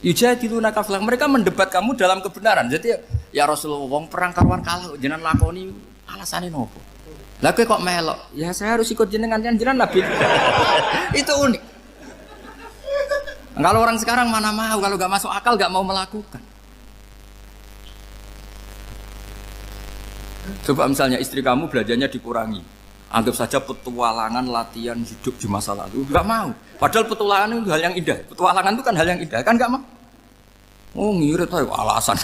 Yujadilunaka fil haqq, mereka mendebat kamu dalam kebenaran. Jadi ya Rasulullah wong perang karuan kalah jenengan lakoni alasane nopo? Lah kok melok? Ya saya harus ikut jenengan kan jenengan Nabi. Itu unik. Kalau orang sekarang mana mau, kalau nggak masuk akal nggak mau melakukan. Coba misalnya istri kamu belajarnya dikurangi, anggap saja petualangan latihan hidup di masa lalu, nggak mau. Padahal petualangan itu hal yang indah. Petualangan itu kan hal yang indah, kan nggak mau. Oh ngirit aja alasan.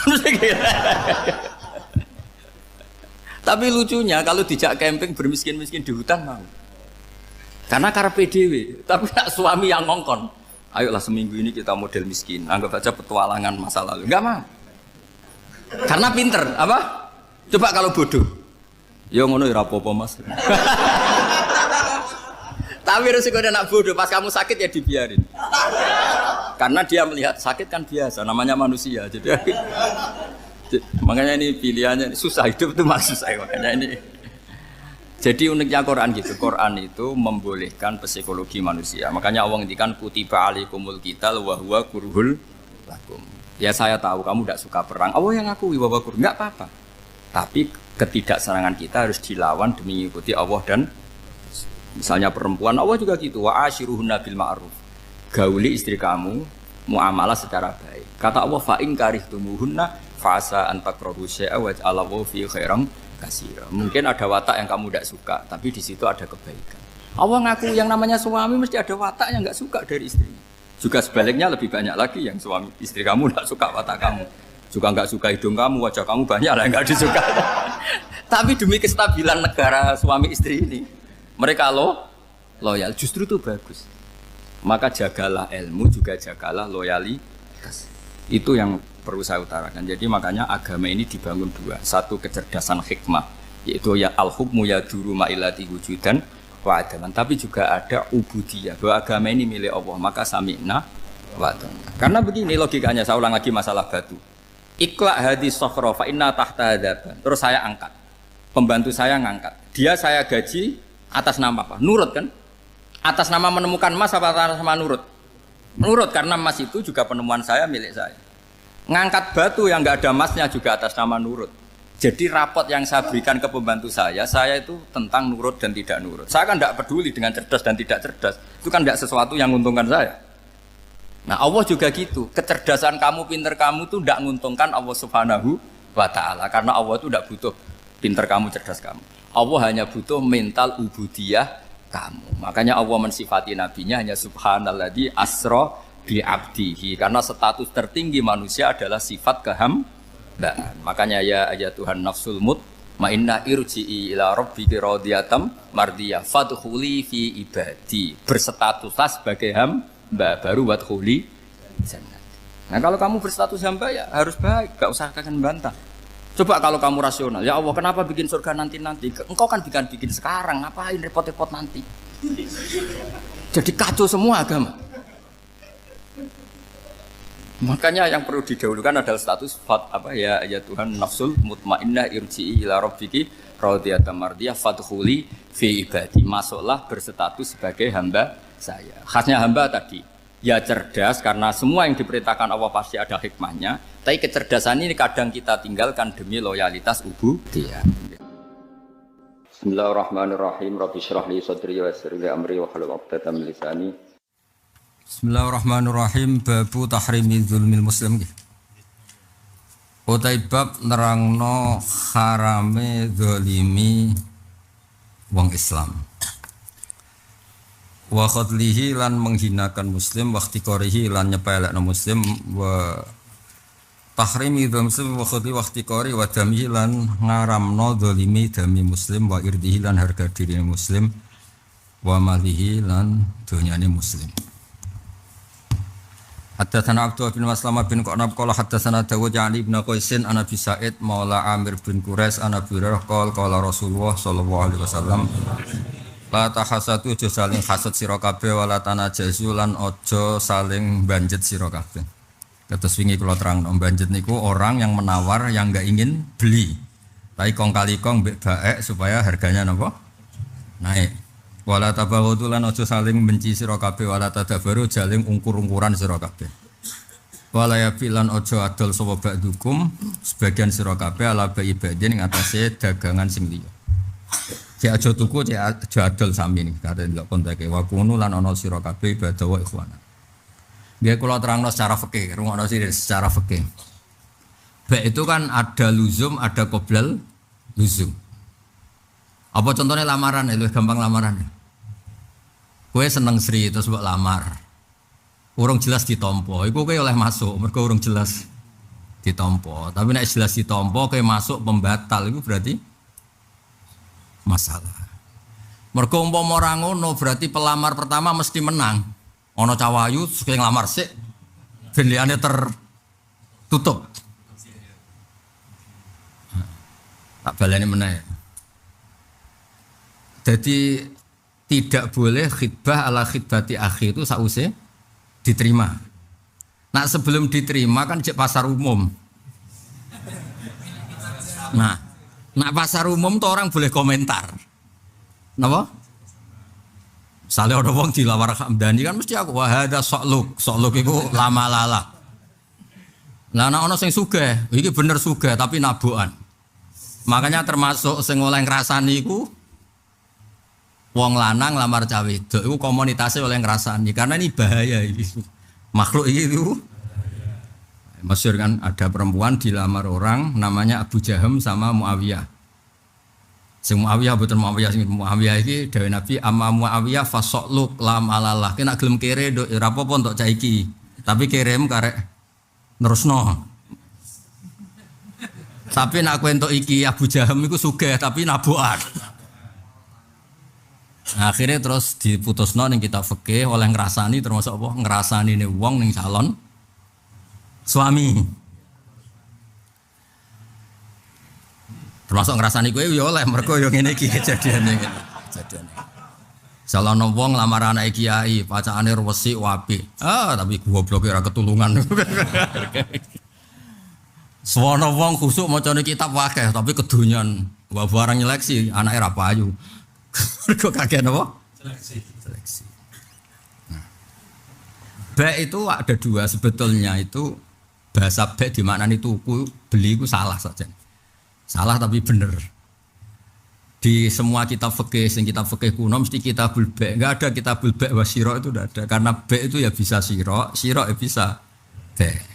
Tapi lucunya kalau dijak camping bermiskin-miskin di hutan mau. Karena karpe dhewe, tapi nak suami yang ngongkon. Ayolah seminggu ini kita model miskin, anggap saja petualangan masa lalu. Enggak mau. Karena pinter, apa? Coba kalau bodoh. Ya ngono ya apa-apa Mas. Tapi resiko anak bodoh, pas kamu sakit ya dibiarin. Karena dia melihat sakit kan biasa, namanya manusia. Jadi makanya ini pilihannya susah, hidup itu masih susah makanya ini. Jadi uniknya Quran gitu, Quran itu membolehkan psikologi manusia. Makanya Allah ngendikan kutiba alaikumul qital wa huwa kurhul lakum. Ya saya tahu kamu tidak suka perang. Allah yang ngakui bahwa kurhul enggak apa-apa. Tapi ketidaksenangan kita harus dilawan demi mengikuti Allah dan misalnya perempuan Allah juga gitu. Wa ashiruhunna bil ma'ruf. Gauli istri kamu muamalah secara baik. Kata Allah fa in karihtumuhunna fasa antakrahu syai'a wa ja'alallahu fi khairan katsira. Mungkin ada watak yang kamu tidak suka, tapi di situ ada kebaikan. Allah ngaku yang namanya suami mesti ada watak yang enggak suka dari istrinya. Juga sebaliknya lebih banyak lagi yang suami istri kamu enggak suka watak kamu. Juga enggak suka hidung kamu, wajah kamu banyak lah enggak disuka. Tapi demi kestabilan negara suami istri ini, mereka loyal, justru itu bagus. Maka jagalah ilmu, juga jagalah loyalitas. Itu yang perlu saya utarakan. Jadi makanya agama ini dibangun dua. Satu kecerdasan hikmah, yaitu ya al-hukmu ya duru ma'ilati wujudan wa adaman. Tapi juga ada ubudiyah, bahwa agama ini milik Allah. Maka sami'na wa adaman. Karena begini logikanya, saya ulang lagi masalah batu. Iqla hadis sokhro fa inna tahta hadaban. Terus saya angkat. Pembantu saya ngangkat. Dia saya gaji atas nama apa? Nurut kan? Atas nama menemukan emas apa atas nama nurut? Nurut, karena emas itu juga penemuan saya, milik saya. Ngangkat batu yang nggak ada emasnya juga atas nama nurut. Jadi rapot yang saya berikan ke pembantu saya itu tentang nurut dan tidak nurut. Saya kan tidak peduli dengan cerdas dan tidak cerdas. Itu kan tidak sesuatu yang menguntungkan saya. Nah Allah juga gitu. Kecerdasan kamu, pinter kamu itu tidak menguntungkan Allah Subhanahu wa Ta'ala. Karena Allah itu tidak butuh pinter kamu, cerdas kamu. Allah hanya butuh mental ubudiyah kamu. Makanya Allah mensifati nabinya hanya subhanalladzi asra bi abdihi, karena status tertinggi manusia adalah sifat Nah, makanya ya Tuhan nafsul mutmainnah irji'i ila rabbiki radiyatam mardiyah fadkhuli fi ibadi. Berstatuslah sebagai hamba baru wadkhuli jannah. Nah, kalau kamu berstatus hamba ya harus baik, enggak usah kalian bantah. Coba kalau kamu rasional, ya Allah kenapa bikin surga nanti-nanti? Engkau kan bikin sekarang, ngapain repot-repot nanti? Jadi kacau semua agama. Makanya yang perlu didahulukan adalah status ya Tuhan nafsul mutmainnah irji'i ila rabbiki radiyatan mardiyah fadkhuli fi ibadi. Masuklah berstatus sebagai hamba saya. Khasnya hamba tadi ya cerdas karena semua yang diperintahkan Allah pasti ada hikmahnya. Tapi kecerdasan ini kadang kita tinggalkan demi loyalitas ubudiyah. Bismillahirrahmanirrahim. Rabbi shrah li sadri wa yassir li amri wa hlul 'uqdatam min lisani. Bismillahirrahmanirrahim. Babu tahrimi zulmil muslim. Utai bab nerangno harame zalimi wong Islam. Wa khadlihi lan menghinakan muslim, wa ikhtiqarihi lan nyepelekno muslim, wa tahrimi dzulmil muslim wa khadli wa ikhtiqari wa damihi lan ngaramno zalimi dami muslim, wa irdihi lan harga diri muslim, wa malihi lan donyane muslim. Haddatsana Abdullah bin Maslamah bin Qanab qala haddatsana Dawud Ali bin Qaisin an Abi Sa'id maula Amir bin Quraish an Abi Hurairah qala Rasulullah sallallahu alaihi wasallam la tahasadu aja saling hasad sira kabeh wala tanajazu lan aja saling banjet sira kabeh. Kados wingi kula terangno banjet niku orang yang menawar yang enggak ingin beli. Tapi kong kali kong mbek baek supaya harganya napa? Naik. Wala tabaghadu lan aja saling benci sira kabeh wala tadabaru jaling ungkur-ungkuran sira kabeh. Wala yafilan aja adol sapa ba'dukum sebagian sira kabeh ala baibadin ing atase dagangan sing liya. Cek aja tuku cek aja adol sami niki kate ndelok konteke wa kunu lan ana sira kabeh ibadah wa ikhwana. Biar kula terangno secara fikih, rungokno sithik secara fikih. Ba itu kan ada luzum, ada qoblal luzum. Apa contohnya lamaran itu gampang lamaran. Kowe seneng Sri terus mbok lamar. Urung jelas ditampa. Iku kowe oleh masuk, mergo urung jelas ditampa. Tapi nek jelas ditampa kowe masuk pembatal iku berarti masalah. Mergo umpama ora ngono berarti pelamar pertama mesti menang. Ana cawayu sing nglamar sik ben liyane tertutup. Tak baleni meneh. Jadi tidak boleh khidbah ala khidbati akhi itu sause diterima. Nah sebelum diterima kan cek pasar umum. Nah pasar umum tuh orang boleh komentar. Napa? Misalnya ada wong dilawar Hamdani kan mesti aku wah ada sokluk itu lama lala. Lah ana ono sing sugih, iki bener sugih tapi nabukan. Makanya termasuk sing oleh ngrasani iku wong lanang lamar cawe wedok iku komunitasnya oleh ngrasani karena ini bahaya iki. Makhluk itu masyhur kan ada perempuan dilamar orang namanya Abu Jaham sama Muawiyah. Sing Muawiyah boten Muawiyah sing Muawiyah iki dawuh Nabi amma Muawiyah fasokluk lam alalah kena gelem kere nduk ora apa-apa entuk cah iki. Tapi kirim karek nerusno. Tapi nak kowe entuk iki Abu Jaham iku sugih tapi nabukan. Nah, akhirnya terus diputusno ning kitab fikih oleh ngrasani termasuk apa? Ngrasani ne wong ning calon suami. Termasuk ngrasani kowe ya oleh mergo ya ngene iki kejadiane. Salahno wong lamar anak kiai, pacakane resik apik. Tapi gobloke ora ketulungan. Suwana wong khusuk macane kitab akeh tapi kedonyan. Wa barang nyeleksi anake ra payu. Mergo kakek apa? Seleksi. Nah. Baik itu ada dua sebetulnya itu bahasa baik dimaknani tuku beli itu salah saja. Salah tapi benar. Di semua kitab fikih, sing kitab fikih kuno mesti kitabul ba'. Enggak ada kitabul ba' wa sira itu enggak ada. Karena ba' itu ya bisa sira ya bisa ba'.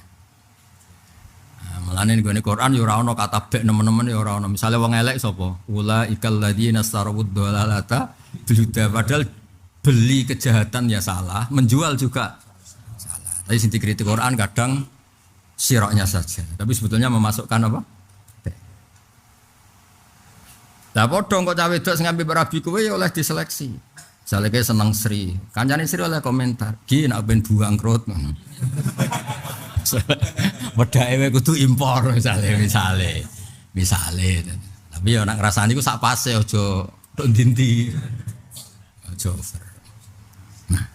Mulane nggone Quran ya ora ana kata bek nemen-nemen ya ora ana. Misale wong elek sapa? Ulaikal ladzina starawud dalalata bilhuda. Padahal beli kejahatan ya salah, menjual juga salah. Tapi sing dikritik Quran kadang siroknya saja. Tapi sebetulnya memasukkan apa? Lah padha kok cawe wedok sing ngambil rabi kowe ya oleh diseleksi. Misalnya kayak seneng Sri, kancane Sri oleh komentar, "Ki nak ben buang krut." Wedake kowe kudu impor misale. Tapi ya nak ngrasani ku sak pase aja tok ndi-ndi. Aja over. Nah,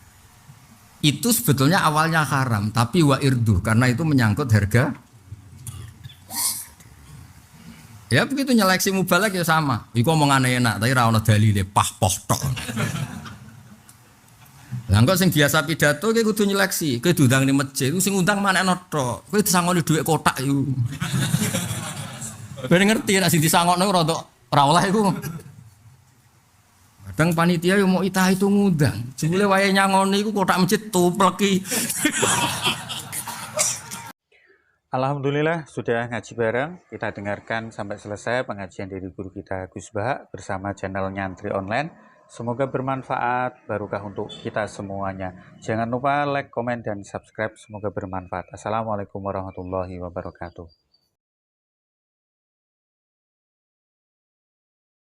itu sebetulnya awalnya haram, tapi wa irdu karena itu menyangkut harga. Ya begitu nyeleksi mubalak ya sama. Iku omongane enak, tapi ra ono dalile poh tok. Lah kok sing biasa pidato kowe kudu nyeleksi, kowe diundang ning masjid, sing undang manekno tok. Kowe disangoni dhuwit kotak iku. Ben ngerti nek sing disangokno rada ora oleh iku. Kadang panitia yo mau itah itu ngundang. Jebule wayahe nyangoni iku kotak masjid tupleki. Alhamdulillah sudah ngaji bareng. Kita dengarkan sampai selesai pengajian dari guru kita Gus Bah bersama channel Nyantri Online. Semoga bermanfaat, barokah untuk kita semuanya. Jangan lupa like, komen, dan subscribe. Semoga bermanfaat. Assalamualaikum warahmatullahi wabarakatuh.